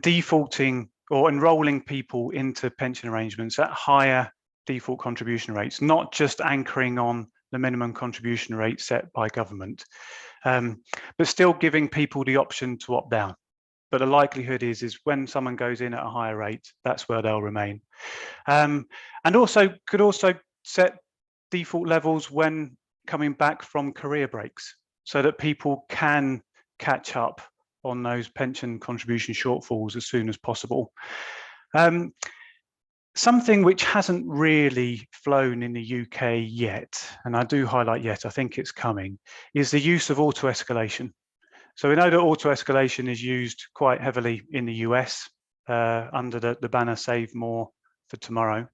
defaulting or enrolling people into pension arrangements at higher default contribution rates, not just anchoring on the minimum contribution rate set by government, but still giving people the option to opt down. But the likelihood is when someone goes in at a higher rate, that's where they'll remain. And could also set default levels when coming back from career breaks so that people can catch up on those pension contribution shortfalls as soon as possible. Something which hasn't really flown in the UK yet, and I do highlight yet, I think it's coming, is the use of auto-escalation. So we know that auto-escalation is used quite heavily in the US under the banner Save More for Tomorrow.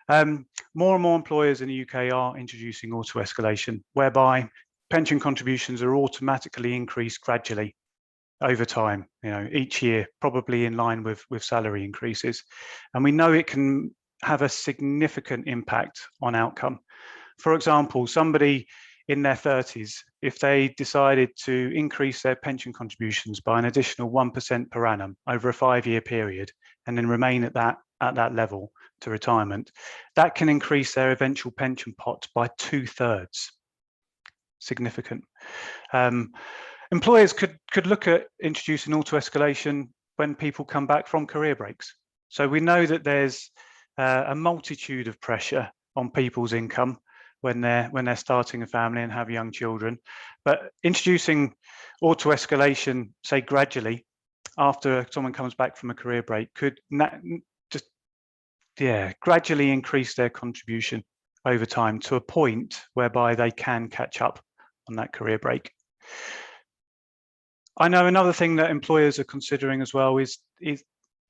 More and more employers in the UK are introducing auto-escalation, whereby pension contributions are automatically increased gradually over time, each year, probably in line with salary increases. And we know it can have a significant impact on outcome. For example, somebody in their 30s, if they decided to increase their pension contributions by an additional 1% per annum over a 5-year period, and then remain at that level to retirement, that can increase their eventual pension pot by 2/3. Significant. Employers could look at introducing auto-escalation when people come back from career breaks. So we know that there's a multitude of pressure on people's income when they're starting a family and have young children. But introducing auto-escalation, say gradually, after someone comes back from a career break, could gradually increase their contribution over time to a point whereby they can catch up on that career break. I know another thing that employers are considering as well is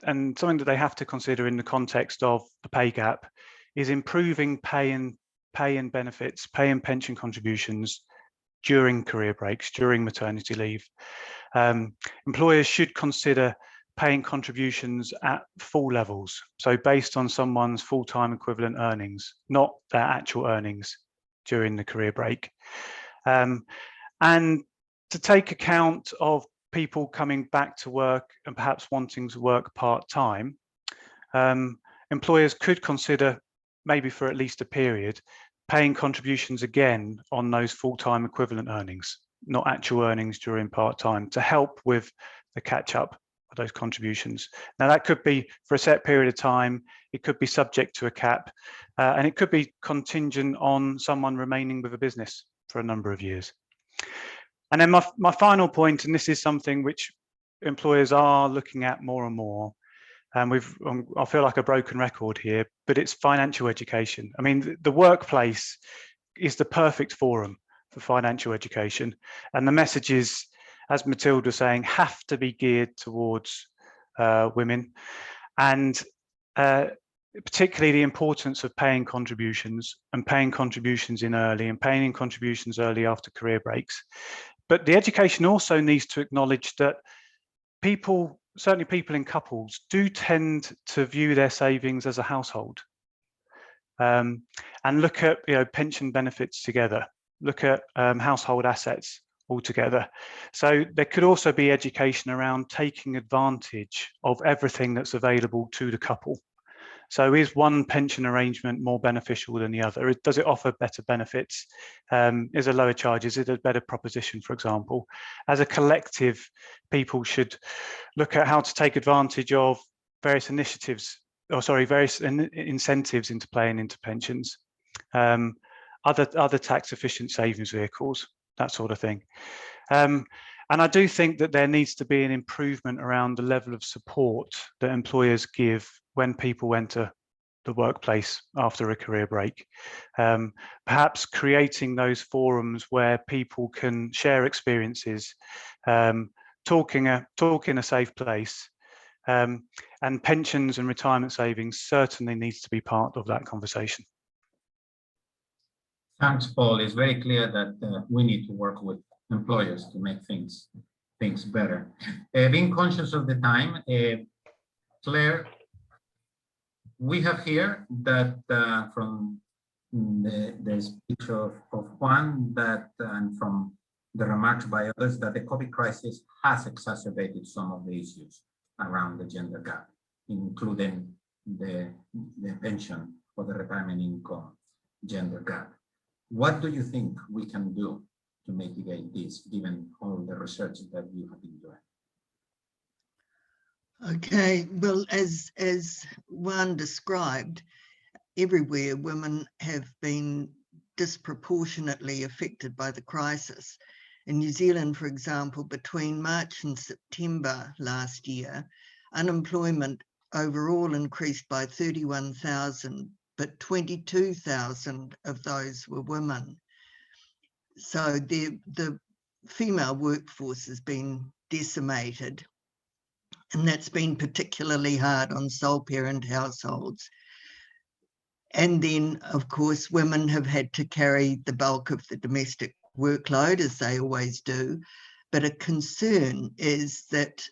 and something that they have to consider in the context of the pay gap is improving pay and benefits, pay and pension contributions during career breaks, during maternity leave. Employers should consider paying contributions at full levels, so based on someone's full-time equivalent earnings, not their actual earnings during the career break. And to take account of people coming back to work and perhaps wanting to work part-time, employers could consider, maybe for at least a period, paying contributions again on those full-time equivalent earnings, not actual earnings during part-time, to help with the catch-up of those contributions. Now, that could be for a set period of time, it could be subject to a cap, and it could be contingent on someone remaining with a business for a number of years. And then my final point, and this is something which employers are looking at more and more, and I feel like a broken record here, but it's financial education. I mean, the workplace is the perfect forum for financial education, and the messages, as Mathilde was saying, have to be geared towards women, and particularly the importance of paying contributions and paying contributions in early and paying contributions early after career breaks. But the education also needs to acknowledge that people, certainly people in couples, do tend to view their savings as a household, and look at pension benefits together, look at household assets altogether. So there could also be education around taking advantage of everything that's available to the couple. So is one pension arrangement more beneficial than the other? Does it offer better benefits? Is a lower charge? Is it a better proposition, for example? As a collective, people should look at how to take advantage of various incentives into playing into pensions, other tax efficient savings vehicles, that sort of thing. And I do think that there needs to be an improvement around the level of support that employers give when people enter the workplace after a career break. Perhaps creating those forums where people can share experiences, talk in a safe place, and pensions and retirement savings certainly needs to be part of that conversation. Thanks, Paul. It's very clear that we need to work with employers to make things better. Being conscious of the time, Clare, we have here that from the speech of Juan, and from the remarks by others, that the COVID crisis has exacerbated some of the issues around the gender gap, including the pension or the retirement income gender gap. What do you think we can do to mitigate this, given all the research that you have been doing? Okay, well, as Juan described, everywhere women have been disproportionately affected by the crisis. In New Zealand, for example, between March and September last year, unemployment overall increased by 31,000, but 22,000 of those were women. So the female workforce has been decimated, and that's been particularly hard on sole parent households. And then, of course, women have had to carry the bulk of the domestic workload, as they always do. But a concern is that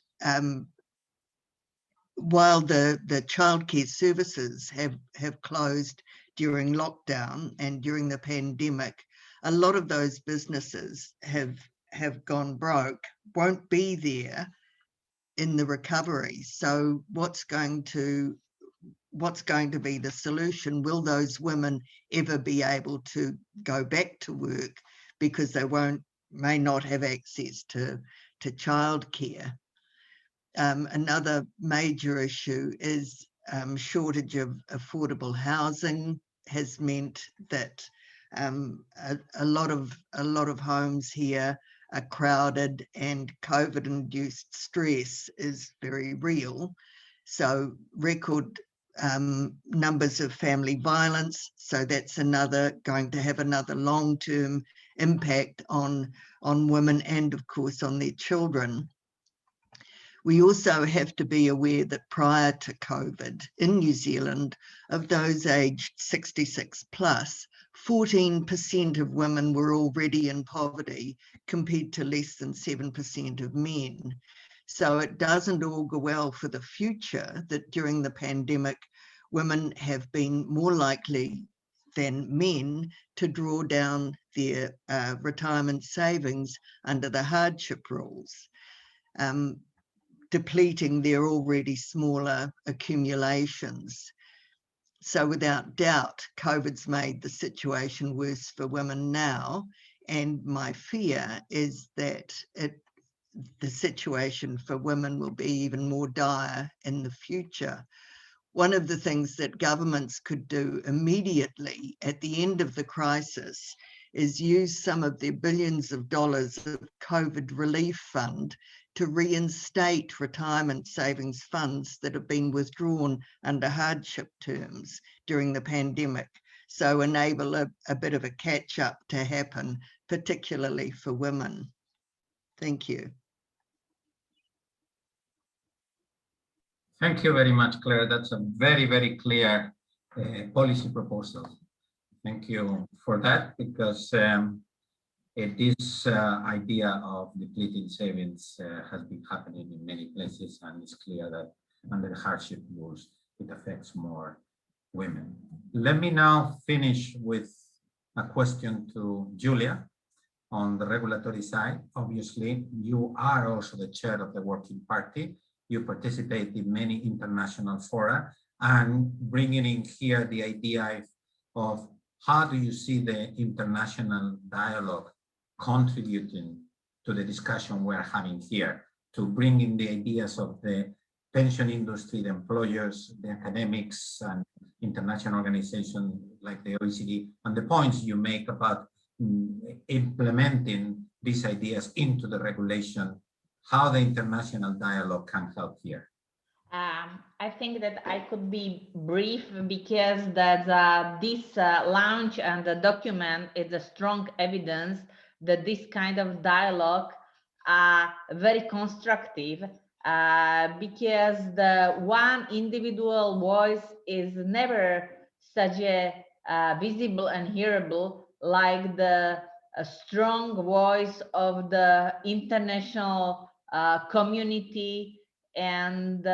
while the childcare services have closed during lockdown and during the pandemic, a lot of those businesses have gone broke, won't be there in the recovery. So what's going to be the solution? Will those women ever be able to go back to work because they may not have access to childcare? Another major issue is shortage of affordable housing has meant that a lot of homes here are crowded, and COVID-induced stress is very real. So record numbers of family violence. So that's going to have another long-term impact on women and, of course, on their children. We also have to be aware that prior to COVID in New Zealand, of those aged 66 plus, 14% of women were already in poverty compared to less than 7% of men. So it doesn't augur well for the future that during the pandemic, women have been more likely than men to draw down their retirement savings under the hardship rules, depleting their already smaller accumulations. So without doubt, COVID's made the situation worse for women now. And my fear is that the situation for women will be even more dire in the future. One of the things that governments could do immediately at the end of the crisis is use some of their billions of dollars of COVID relief fund to reinstate retirement savings funds that have been withdrawn under hardship terms during the pandemic. So enable a bit of a catch up to happen, particularly for women. Thank you. Thank you very much, Claire. That's a very, very clear policy proposal. Thank you for that, because this idea of depleting savings has been happening in many places, and it's clear that under hardship rules, it affects more women. Let me now finish with a question to Julia on the regulatory side. Obviously, you are also the chair of the Working Party. You participate in many international fora, and bringing in here the idea of how do you see the international dialogue contributing to the discussion we're having here, to bring in the ideas of the pension industry, the employers, the academics, and international organizations like the OECD, and the points you make about implementing these ideas into the regulation, how the international dialogue can help here. I think that I could be brief, because that this launch and the document is a strong evidence that this kind of dialogue are very constructive, because the one individual voice is never such a visible and hearable like the strong voice of the international community. And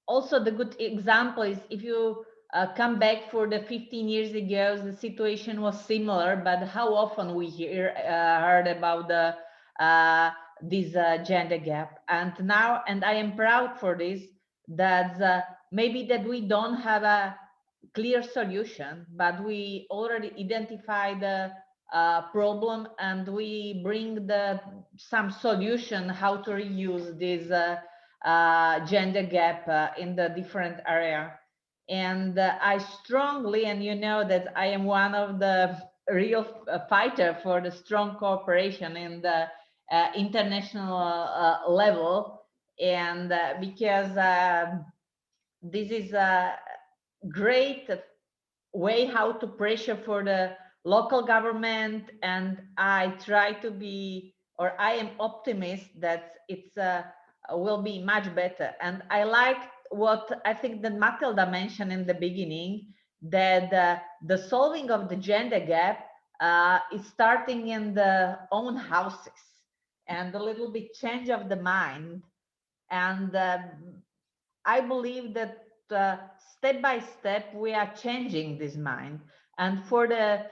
also the good example is, if you come back for the 15 years ago, the situation was similar, but how often we heard about the this gender gap. And now, and I am proud for this, that maybe that we don't have a clear solution, but we already identify the problem, and we bring some solution how to reuse this gender gap in the different area. And I strongly, and you know that I am one of the real fighter for the strong cooperation in the international level, and because this is a great way how to pressure for the local government, and I try to be, or I am optimist that it's will be much better. And I like what I think that Mathilde mentioned in the beginning, that the solving of the gender gap is starting in the own houses, and a little bit change of the mind. And I believe that step by step we are changing this mind. And for the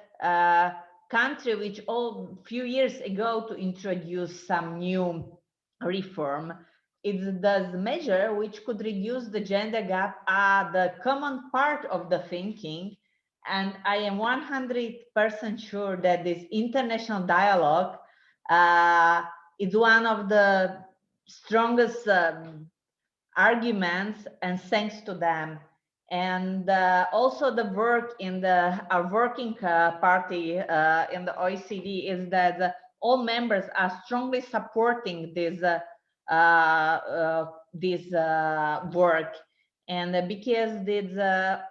country which all few years ago to introduce some new reform, it's the measure which could reduce the gender gap are the common part of the thinking. And I am 100% sure that this international dialogue is one of the strongest arguments, and thanks to them. And also the work in our working party in the OECD is that all members are strongly supporting this work. And because this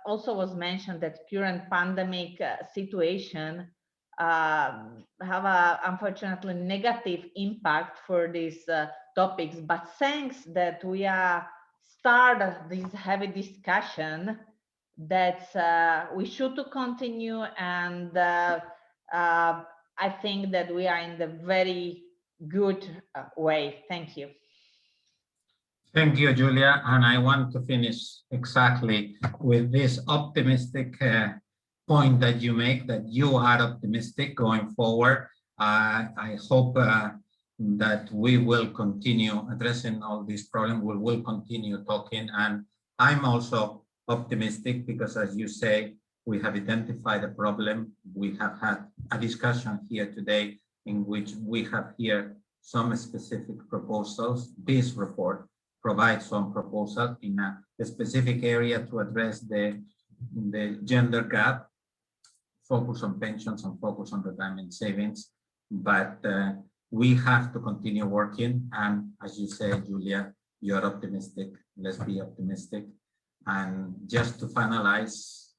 also was mentioned that current pandemic situation have a unfortunately negative impact for these topics, but thanks that we are start this heavy discussion, that we should continue, and I think that we are in the very good way. Thank you. Thank you, Julia. And I want to finish exactly with this optimistic point that you make, that you are optimistic going forward. I hope that we will continue addressing all these problems. We will continue talking. And I'm also optimistic because, as you say, we have identified a problem. We have had a discussion here today in which we have here some specific proposals. This report provides some proposals in a specific area to address the gender gap, focus on pensions and focus on retirement savings. But we have to continue working. And as you say, Julia, you're optimistic. Let's be optimistic. And just to finalize,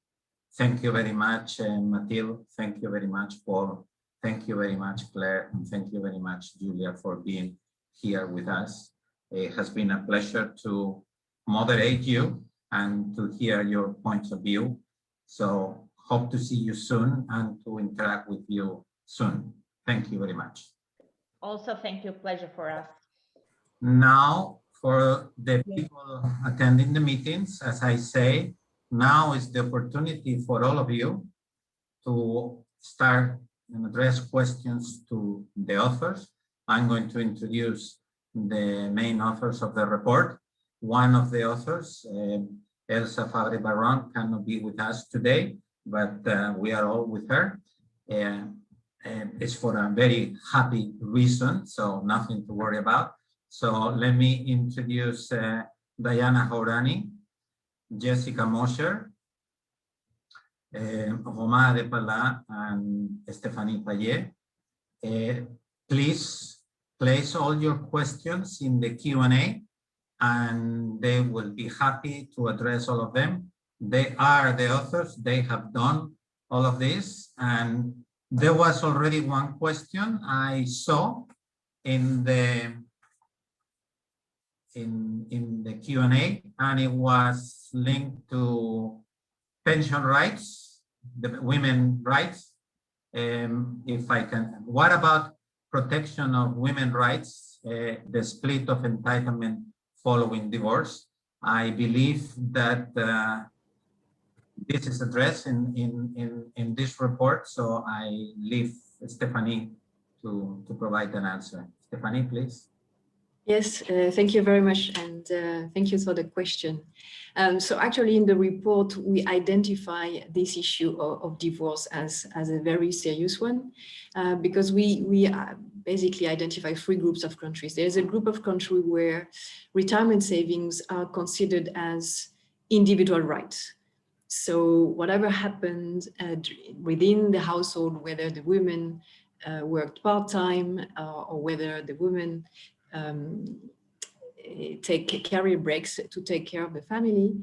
thank you very much, Mathilde. Thank you very much, Paul. Thank you very much, Claire. And thank you very much, Julia, for being here with us. It has been a pleasure to moderate you and to hear your points of view. So hope to see you soon and to interact with you soon. Thank you very much. Also, thank you. Pleasure for us. Now, for the people attending the meetings, as I say, now is the opportunity for all of you to start and address questions to the authors. I'm going to introduce the main authors of the report. One of the authors, Elsa Fabre-Barron, cannot be with us today, but we are all with her. It's for a very happy reason, so nothing to worry about. So let me introduce Diana Hourani, Jessica Mosher, Romain Despalins, and Stephanie Payet. Please place all your questions in the Q&A, and they will be happy to address all of them. They are the authors. They have done all of this. And there was already one question I saw in the Q&A, and it was linked to pension rights, the women rights. If I can, what about protection of women's rights, the split of entitlement following divorce? I believe that this is addressed in this report, so I leave Stephanie to provide an answer. Stephanie, please. Yes, thank you very much, and thank you for the question. So actually in the report, we identify this issue of divorce as a very serious one, because we basically identify 3 groups of countries. There's a group of countries where retirement savings are considered as individual rights. So whatever happened within the household, whether the women worked part-time or whether the women take career breaks to take care of the family,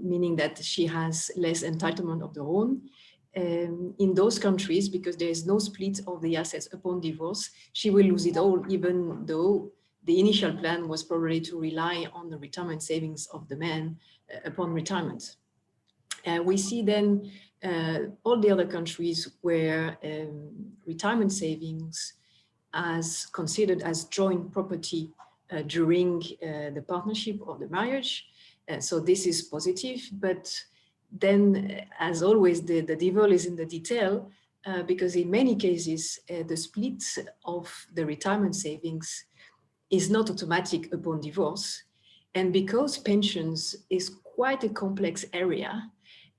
meaning that she has less entitlement of their own. In those countries, because there is no split of the assets upon divorce, she will lose it all, even though the initial plan was probably to rely on the retirement savings of the man upon retirement. We see then all the other countries where retirement savings as considered as joint property during the partnership or the marriage. So this is positive, but then as always, the devil is in the detail, because in many cases, the split of the retirement savings is not automatic upon divorce. And because pensions is quite a complex area,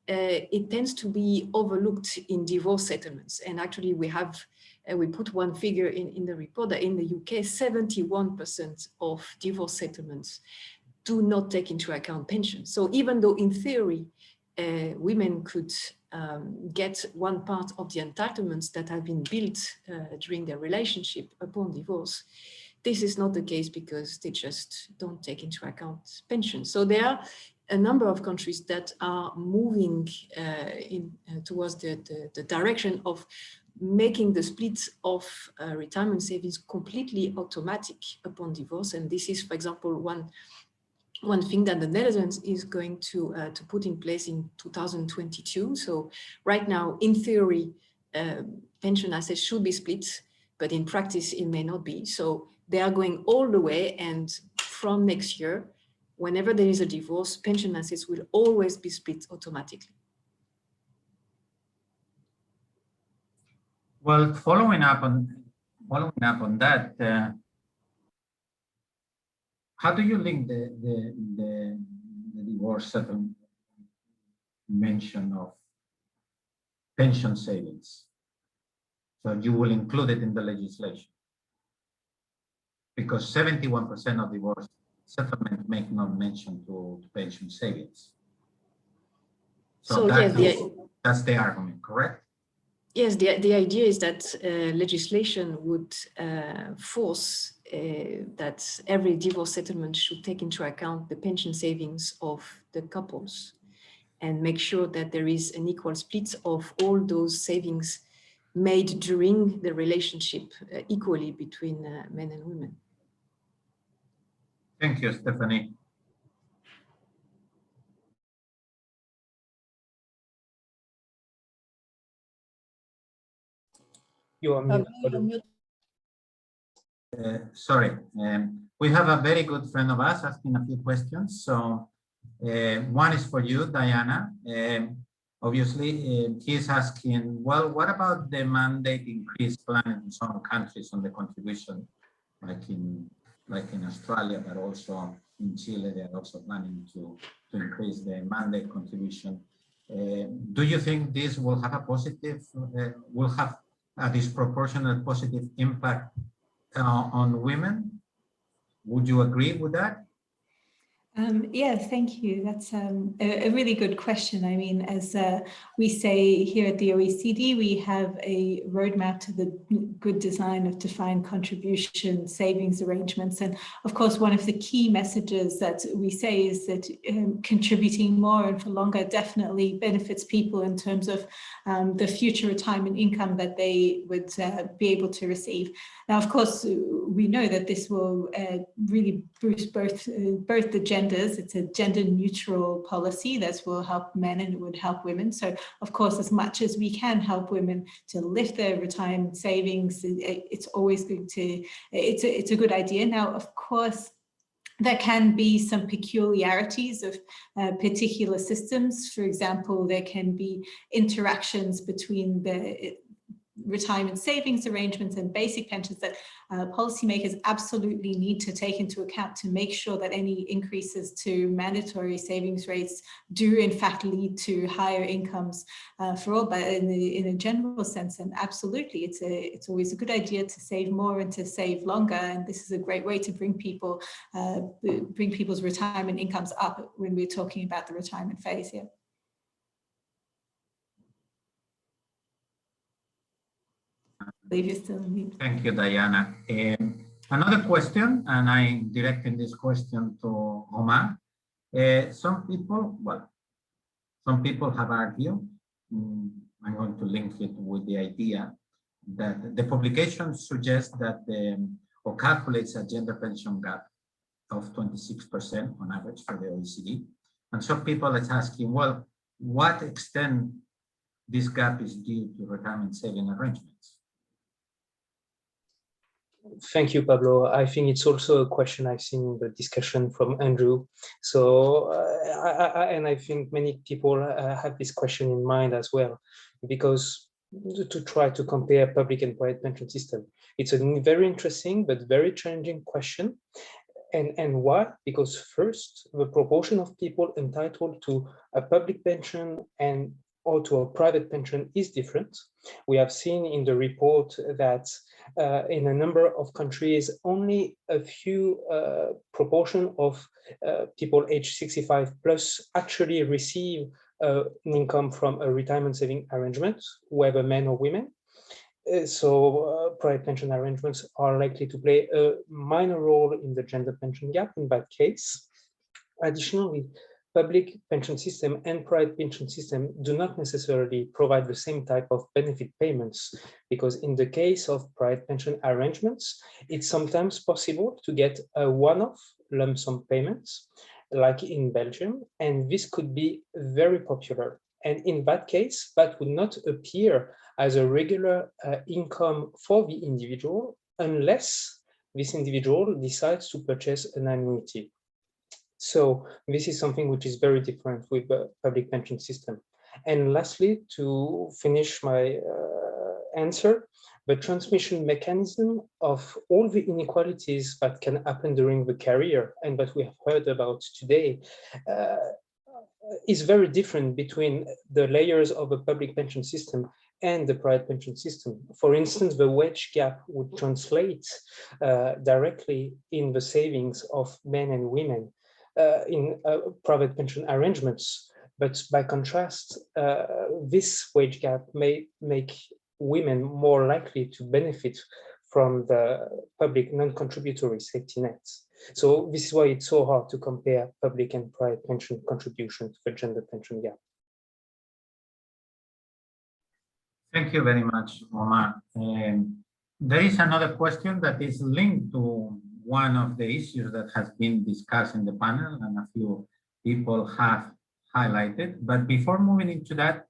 it tends to be overlooked in divorce settlements. And actually we put one figure in the report that in the UK, 71% of divorce settlements do not take into account pensions. So even though in theory, women could get one part of the entitlements that have been built during their relationship upon divorce, this is not the case because they just don't take into account pensions. So there are a number of countries that are moving towards the direction of making the split of retirement savings completely automatic upon divorce. And this is, for example, one one thing that the Netherlands is going to put in place in 2022. So right now, in theory, pension assets should be split, but in practice, it may not be. So they are going all the way, and from next year, whenever there is a divorce, pension assets will always be split automatically. Well, following up on that, how do you link the divorce settlement mention of pension savings? So you will include it in the legislation, because 71% of divorce settlement make no mention to pension savings. So that's the argument, correct? Yes, the idea is that legislation would force that every divorce settlement should take into account the pension savings of the couples and make sure that there is an equal split of all those savings made during the relationship equally between men and women. Thank you, Stephanie. You are mute. Sorry, we have a very good friend of us asking a few questions. So one is for you, Diana. Obviously, he's asking, well, what about the mandate increase plan in some countries on the contribution, like in Australia, but also in Chile, they are also planning to increase the mandate contribution. Do you think this will have a positive, will have a disproportionate positive impact on women? Would you agree with that? Yeah, thank you. That's a really good question. I mean, as we say here at the OECD, we have a roadmap to the good design of defined contribution savings arrangements. And of course, one of the key messages that we say is that contributing more and for longer definitely benefits people in terms of the future retirement income that they would be able to receive. Now, of course, we know that this will really boost both the genders. It's a gender neutral policy that will help men and it would help women. So, of course, as much as we can help women to lift their retirement savings, it's always going to, it's a good idea. Now, of course, there can be some peculiarities of particular systems. For example, there can be interactions between the retirement savings arrangements and basic pensions that policymakers absolutely need to take into account to make sure that any increases to mandatory savings rates do in fact lead to higher incomes for all, but in a general sense. And absolutely, it's always a good idea to save more and to save longer, and this is a great way to bring people's retirement incomes up when we're talking about the retirement phase. Yeah. Thank you, Diana. Another question, and I'm directing this question to Romain. Some people have argued, I'm going to link it with the idea that the publication suggests that or calculates a gender pension gap of 26% on average for the OECD. And some people are asking, well, what extent this gap is due to retirement saving arrangements? Thank you, Pablo. I think it's also a question I've seen in the discussion from Andrew. So, I think many people have this question in mind as well, because to try to compare public and private pension system, it's a very interesting but very challenging question. And why? Because first, the proportion of people entitled to a public pension and or to a private pension is different. We have seen in the report that in a number of countries, only a few proportion of people aged 65 plus actually receive an income from a retirement saving arrangement, whether men or women. So private pension arrangements are likely to play a minor role in the gender pension gap in that case. Additionally, public pension system and private pension system do not necessarily provide the same type of benefit payments, because in the case of private pension arrangements, it's sometimes possible to get a one-off lump sum payments. like in Belgium, and this could be very popular. And in that case, that would not appear as a regular income for the individual unless this individual decides to purchase an annuity. So this is something which is very different with the public pension system. And lastly, to finish my answer, the transmission mechanism of all the inequalities that can happen during the career and that we have heard about today is very different between the layers of a public pension system and the private pension system. For instance, the wage gap would translate directly in the savings of men and women in private pension arrangements. But by contrast, this wage gap may make women more likely to benefit from the public non-contributory safety nets. So this is why it's so hard to compare public and private pension contribution to the gender pension gap. Thank you very much, Romain. There is another question that is linked to one of the issues that has been discussed in the panel and a few people have highlighted. But before moving into that,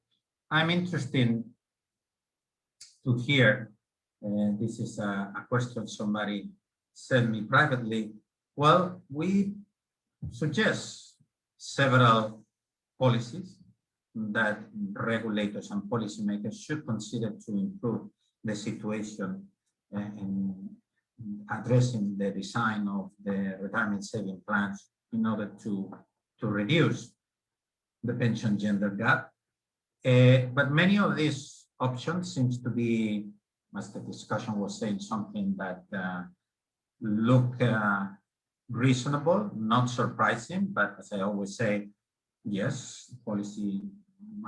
I'm interested to hear, this is a question somebody sent me privately. Well, we suggest several policies that regulators and policymakers should consider to improve the situation in addressing the design of the retirement saving plans in order to reduce the pension gender gap. But many of these options seems to be, as the discussion was saying, something that look reasonable, not surprising, but as I always say, yes, policy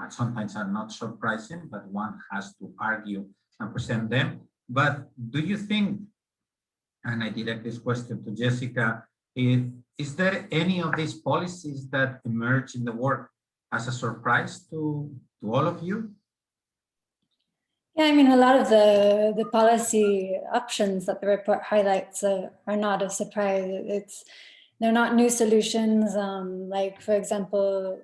sometimes are not surprising, but one has to argue and present them. But do you think, and I direct this question to Jessica, is there any of these policies that emerge in the work as a surprise to all of you? Yeah, I mean, a lot of the policy options that the report highlights are not a surprise. They're not new solutions, like, for example,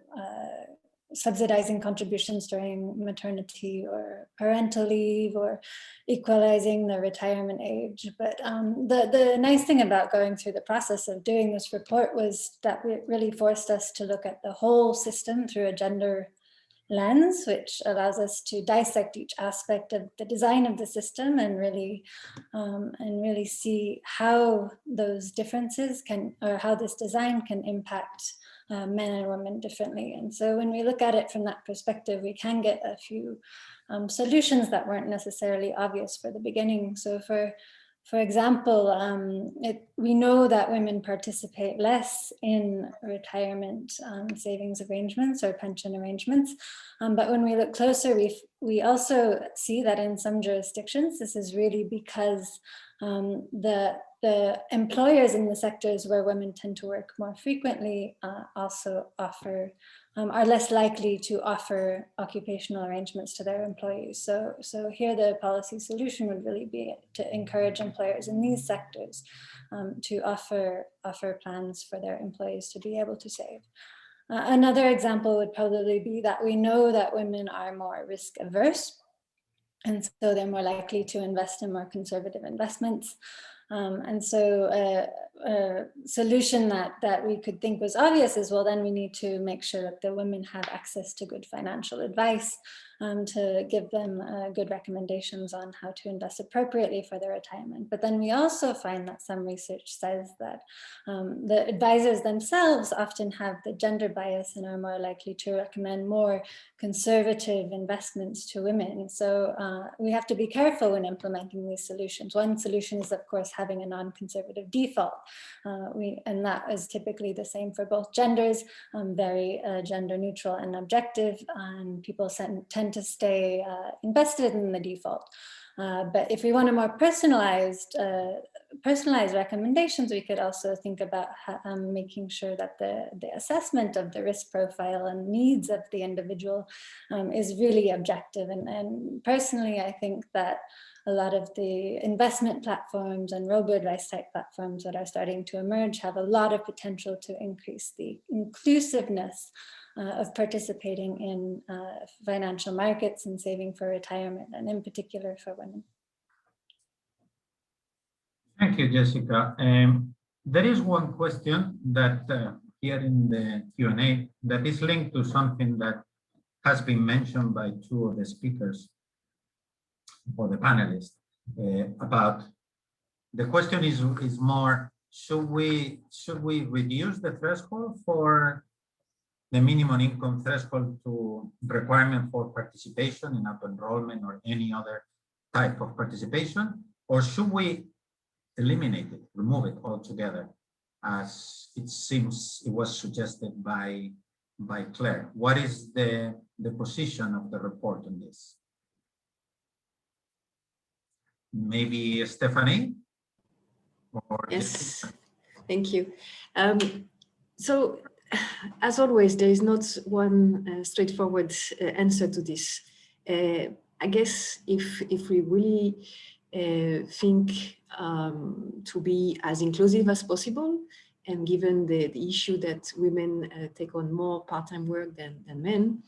subsidizing contributions during maternity or parental leave or equalizing the retirement age. But the nice thing about going through the process of doing this report was that it really forced us to look at the whole system through a gender lens, which allows us to dissect each aspect of the design of the system and really see how those differences can, or how this design can impact men and women differently. And so when we look at it from that perspective, we can get a few solutions that weren't necessarily obvious for the beginning. So for example, we know that women participate less in retirement savings arrangements or pension arrangements. But when we look closer, we also see that in some jurisdictions, this is really because the employers in the sectors where women tend to work more frequently also are less likely to offer occupational arrangements to their employees. So here the policy solution would really be to encourage employers in these sectors to offer plans for their employees to be able to save. Another example would probably be that we know that women are more risk averse, and so they're more likely to invest in more conservative investments. And so a solution that we could think was obvious is, well, then we need to make sure that the women have access to good financial advice, to give them good recommendations on how to invest appropriately for their retirement. But then we also find that some research says that the advisors themselves often have the gender bias and are more likely to recommend more conservative investments to women. So we have to be careful when implementing these solutions. One solution is, of course, having a non-conservative default. And that is typically the same for both genders, very gender neutral and objective, and people tend to stay invested in the default. But if we want a more personalized recommendations, we could also think about making sure that the assessment of the risk profile and needs of the individual is really objective. And personally, I think that a lot of the investment platforms and robo-advice type platforms that are starting to emerge have a lot of potential to increase the inclusiveness of participating in financial markets and saving for retirement, and in particular for women. Thank you, Jessica. There is one question that here in the Q&A that is linked to something that has been mentioned by two of the speakers or the panelists about the question is more, should we reduce the threshold for the minimum income threshold to requirement for participation in auto enrollment or any other type of participation, or should we eliminate it, remove it altogether, as it seems it was suggested by Clare? What is the position of the report on this? Maybe Stephanie? Or yes, thank you. So, as always, there is not one straightforward answer to this. I guess if we really think to be as inclusive as possible, and given the issue that women take on more part-time work than men,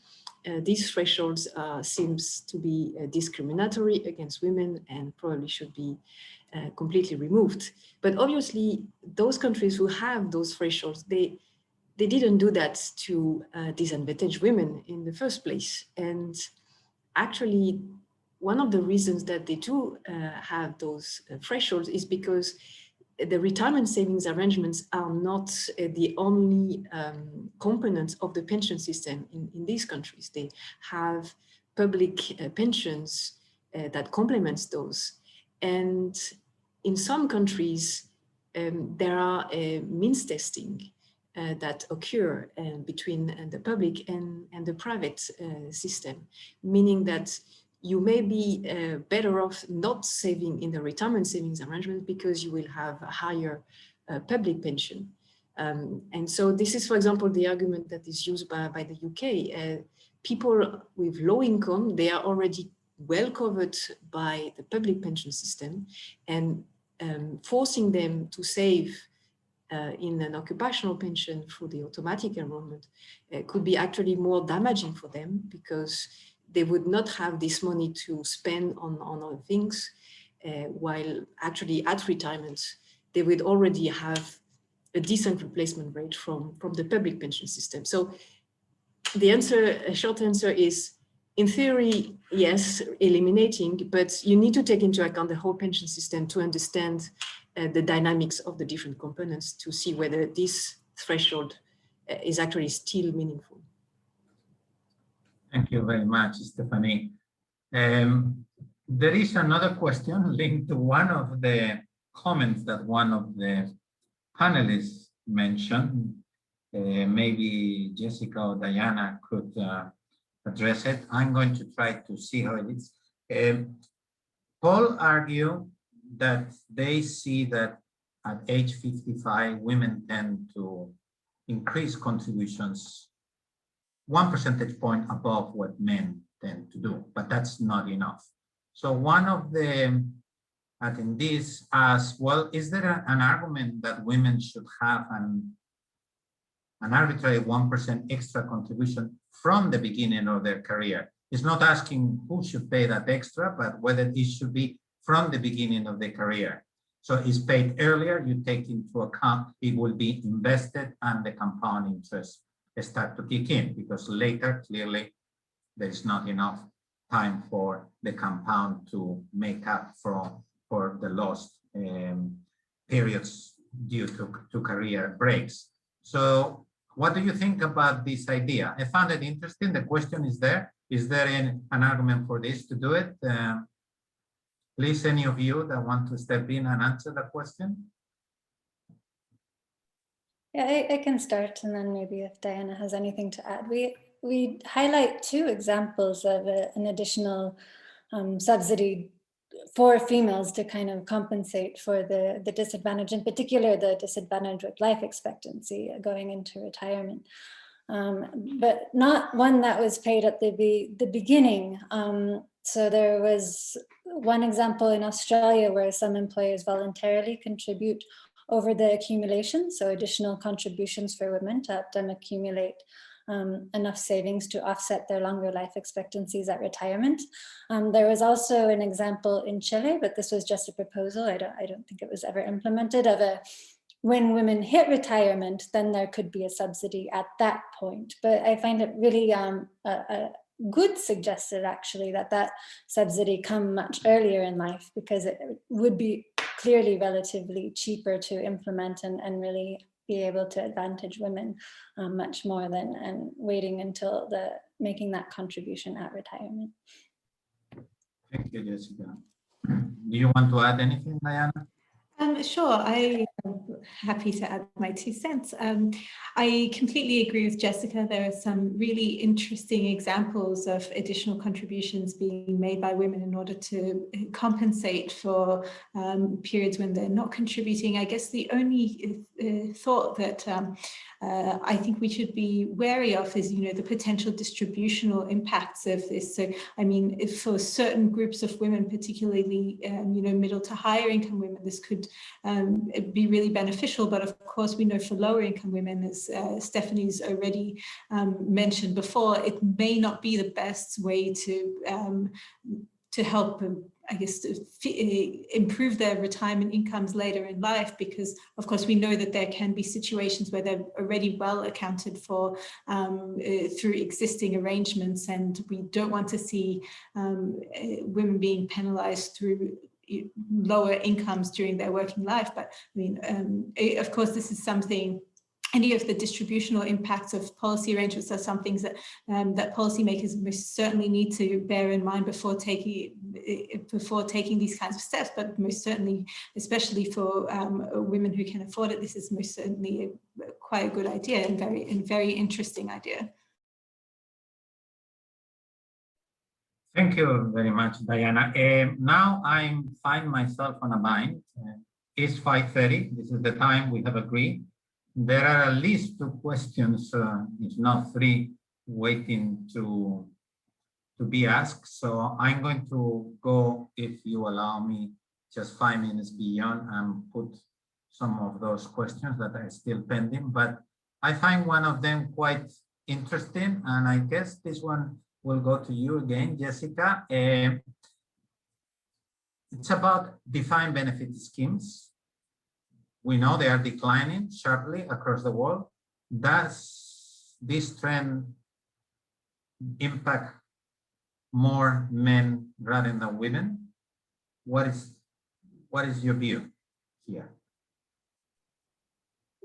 these thresholds seems to be discriminatory against women and probably should be completely removed. But obviously, those countries who have those thresholds, they didn't do that to disadvantage women in the first place. And actually, one of the reasons that they do have those thresholds is because the retirement savings arrangements are not the only components of the pension system in these countries. They have public pensions that complements those. And in some countries, there are means testing that occur between the public and the private system, meaning that you may be better off not saving in the retirement savings arrangement because you will have a higher public pension. And so this is, for example, the argument that is used by the UK. People with low income, they are already well covered by the public pension system, and forcing them to save in an occupational pension through the automatic enrollment could be actually more damaging for them, because they would not have this money to spend on other things, while actually at retirement, they would already have a decent replacement rate from the public pension system. So the answer, a short answer is, in theory, yes, eliminating, but you need to take into account the whole pension system to understand the dynamics of the different components to see whether this threshold is actually still meaningful. Thank you very much, Stephanie. There is another question linked to one of the comments that one of the panelists mentioned. Maybe Jessica or Diana could address it. I'm going to try to see how it is. Paul argued that they see that at age 55, women tend to increase contributions 1 percentage point above what men tend to do, but that's not enough. So one of the attendees asked, well, is there an argument that women should have an arbitrary 1% extra contribution from the beginning of their career? It's not asking who should pay that extra, but whether it should be from the beginning of the career. So it's paid earlier, you take into account it will be invested and the compound interest start to kick in, because later, clearly, there's not enough time for the compound to make up for the lost periods due to career breaks. So what do you think about this idea? I found it interesting. The question is there. Is there an argument for this to do it? Please, any of you that want to step in and answer the question? Yeah, I can start, and then maybe if Diana has anything to add. We highlight two examples of an additional subsidy for females to kind of compensate for the disadvantage, in particular the disadvantage with life expectancy going into retirement. But not one that was paid at the beginning. So there was one example in Australia where some employers voluntarily contribute over the accumulation, so additional contributions for women to help them accumulate enough savings to offset their longer life expectancies at retirement. There was also an example in Chile, but this was just a proposal. I don't think it was ever implemented, of when women hit retirement, then there could be a subsidy at that point. But I find it really a good suggested actually that subsidy come much earlier in life, because it would be clearly relatively cheaper to implement and really be able to advantage women much more than waiting until making that contribution at retirement. Thank you, Jessica. Do you want to add anything, Diana? Sure, I am happy to add my 2 cents. I completely agree with Jessica. There are some really interesting examples of additional contributions being made by women in order to compensate for periods when they're not contributing. I guess the only thought that I think we should be wary of is, the potential distributional impacts of this. So, I mean, if for certain groups of women, particularly, middle to higher income women, this could be really beneficial. But of course, we know for lower income women, as Stephanie's already mentioned before, it may not be the best way to help I guess, to improve their retirement incomes later in life, because of course we know that there can be situations where they're already well accounted for through existing arrangements, and we don't want to see women being penalized through lower incomes during their working life. But I mean, of course, this is something. Any of the distributional impacts of policy arrangements are some things that that policymakers most certainly need to bear in mind before taking these kinds of steps. But most certainly, especially for women who can afford it, this is most certainly quite a good idea and very interesting idea. Thank you very much, Diana. Now I find myself on a bind. It's 5:30. This is the time we have agreed. There are at least 2 questions, if not 3, waiting to be asked. So I'm going to go, if you allow me, just 5 minutes beyond and put some of those questions that are still pending. But I find one of them quite interesting, and I guess this one will go to you again, Jessica. It's about defined benefit schemes. We know they are declining sharply across the world. Does this trend impact more men rather than women? What is your view here?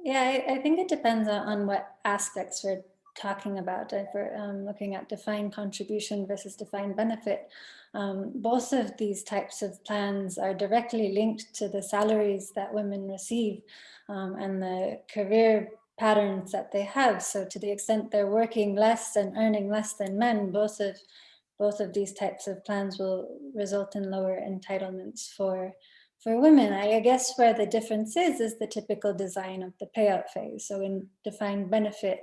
Yeah, I think it depends on what aspects we're talking about. If we're looking at defined contribution versus defined benefit, both of these types of plans are directly linked to the salaries that women receive and the career patterns that they have. So to the extent they're working less and earning less than men, both of these types of plans will result in lower entitlements for women. I guess where the difference is the typical design of the payout phase. So in defined benefit,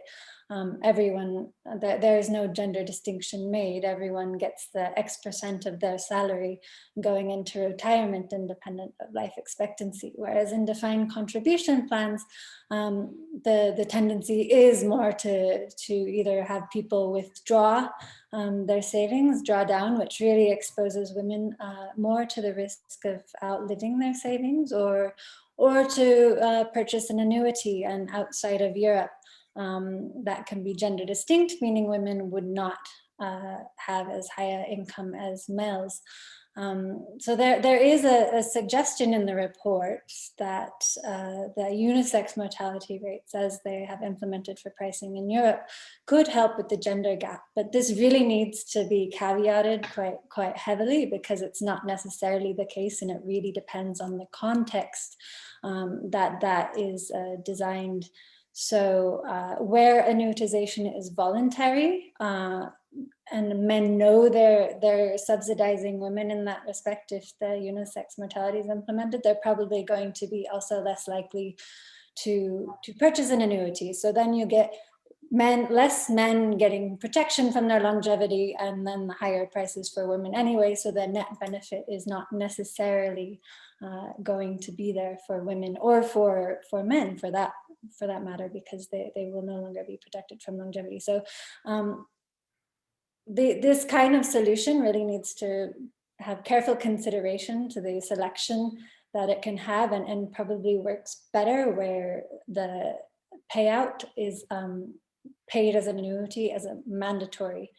everyone, there is no gender distinction made. Everyone gets the X% of their salary going into retirement independent of life expectancy. Whereas in defined contribution plans, the tendency is more to either have people withdraw their savings, draw down, which really exposes women more to the risk of outliving their savings, or to purchase an annuity. And outside of Europe, that can be gender distinct, meaning women would not have as high an income as males. So there is a suggestion in the report that the unisex mortality rates, as they have implemented for pricing in Europe, could help with the gender gap. But this really needs to be caveated quite heavily, because it's not necessarily the case, and it really depends on the context that is designed. So where annuitization is voluntary, men know they're subsidizing women in that respect. If the unisex mortality is implemented, they're probably going to be also less likely to purchase an annuity. So then you get less men getting protection from their longevity, and then the higher prices for women anyway. So the net benefit is not necessarily going to be there for women or for men for that matter, because they will no longer be protected from longevity. So this kind of solution really needs to have careful consideration to the selection that it can have, and probably works better where the payout is paid as an annuity, as a mandatory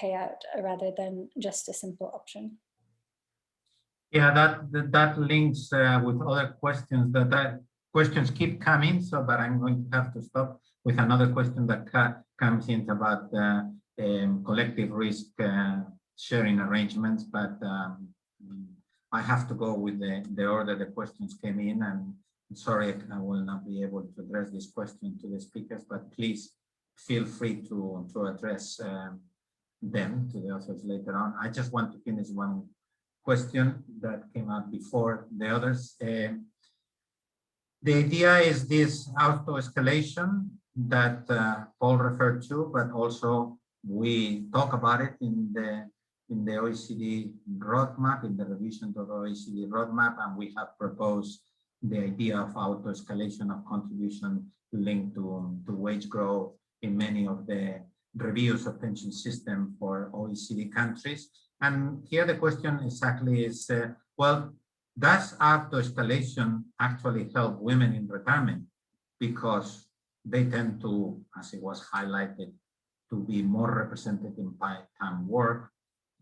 payout, rather than just a simple option. Yeah, that links with other questions that questions keep coming. So, but I'm going to have to stop with another question that comes in about collective risk sharing arrangements. But I have to go with the order the questions came in, and I'm sorry I will not be able to address this question to the speakers. But please feel free to address them to the authors later on. I just want to finish one question that came out before the others. The idea is this auto-escalation that Paul referred to, but also we talk about it in the OECD roadmap, in the revision of the OECD roadmap, and we have proposed the idea of auto-escalation of contribution linked to wage growth in many of the reviews of pension system for OECD countries. And here the question exactly is, well, does auto-escalation actually help women in retirement? Because they tend to, as it was highlighted, to be more represented in part-time work,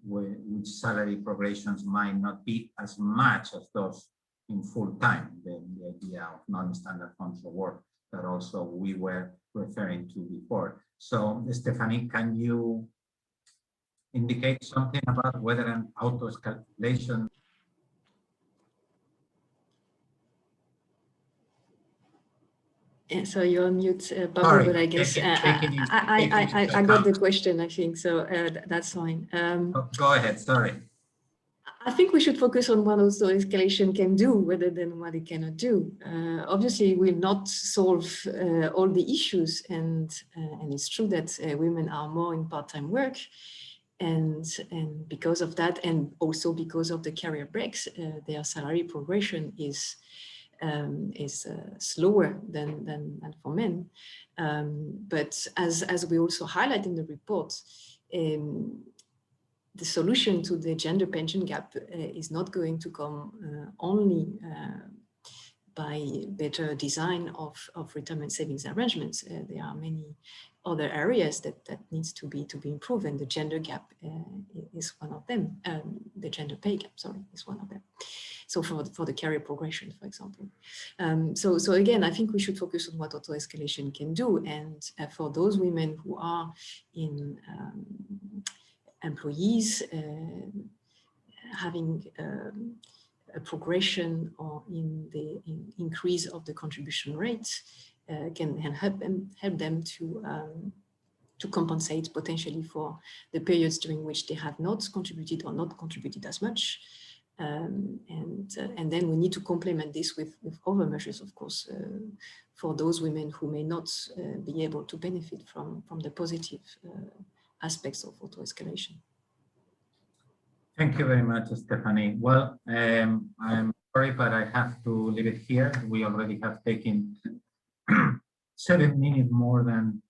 which salary progressions might not be as much as those in full-time, the idea of non-standard functional work that also we were referring to before. So, Stephanie, can you indicate something about whether an auto-escalation? Yeah, so you're on mute, Pablo, but I guess I got the question, I think, so that's fine. Go ahead, sorry. I think we should focus on what auto-escalation can do rather than what it cannot do. Obviously, it will not solve all the issues, and it's true that women are more in part-time work, and because of that, and also because of the career breaks, their salary progression is slower than for men. But as we also highlight in the report, the solution to the gender pension gap is not going to come only by better design of retirement savings arrangements. There are many other areas that needs to be improved, and the gender gap is one of them. The gender pay gap, sorry, is one of them. So for the career progression, for example. So again, I think we should focus on what auto-escalation can do, and for those women who are in employees having a progression or in the increase of the contribution rates can help them to compensate potentially for the periods during which they have not contributed or not contributed as much. And then we need to complement this with other measures, of course, for those women who may not be able to benefit from the positive aspects of auto-escalation. Thank you very much, Stephanie. Well, I'm sorry, but I have to leave it here. We already have taken 7 minutes more than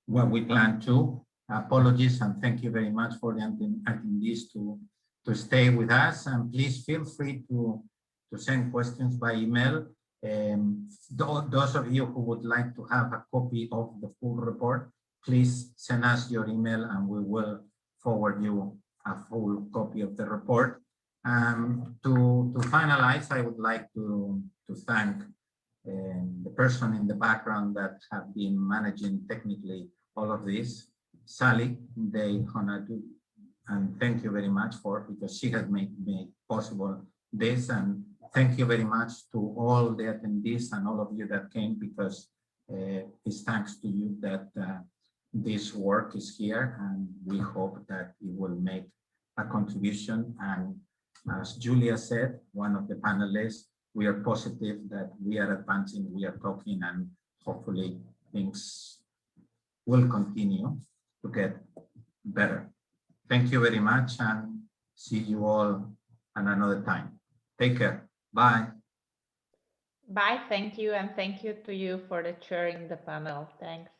what we planned to. Apologies, and thank you very much for the attendees to stay with us. And please feel free to send questions by email. Those of you who would like to have a copy of the full report, please send us your email and we will forward you a full copy of the report. To finalize, I would like to thank the person in the background that have been managing technically all of this, Sally De Honadu, and thank you very much because she has made possible this, and thank you very much to all the attendees and all of you that came, because it's thanks to you that this work is here, and we hope that it will make a contribution. And as Julia said, one of the panelists, we are positive that we are advancing, we are talking, and hopefully things will continue to get better. Thank you very much, and see you all at another time. Take care. Bye. Bye. Thank you. And thank you to you for the chairing the panel. Thanks.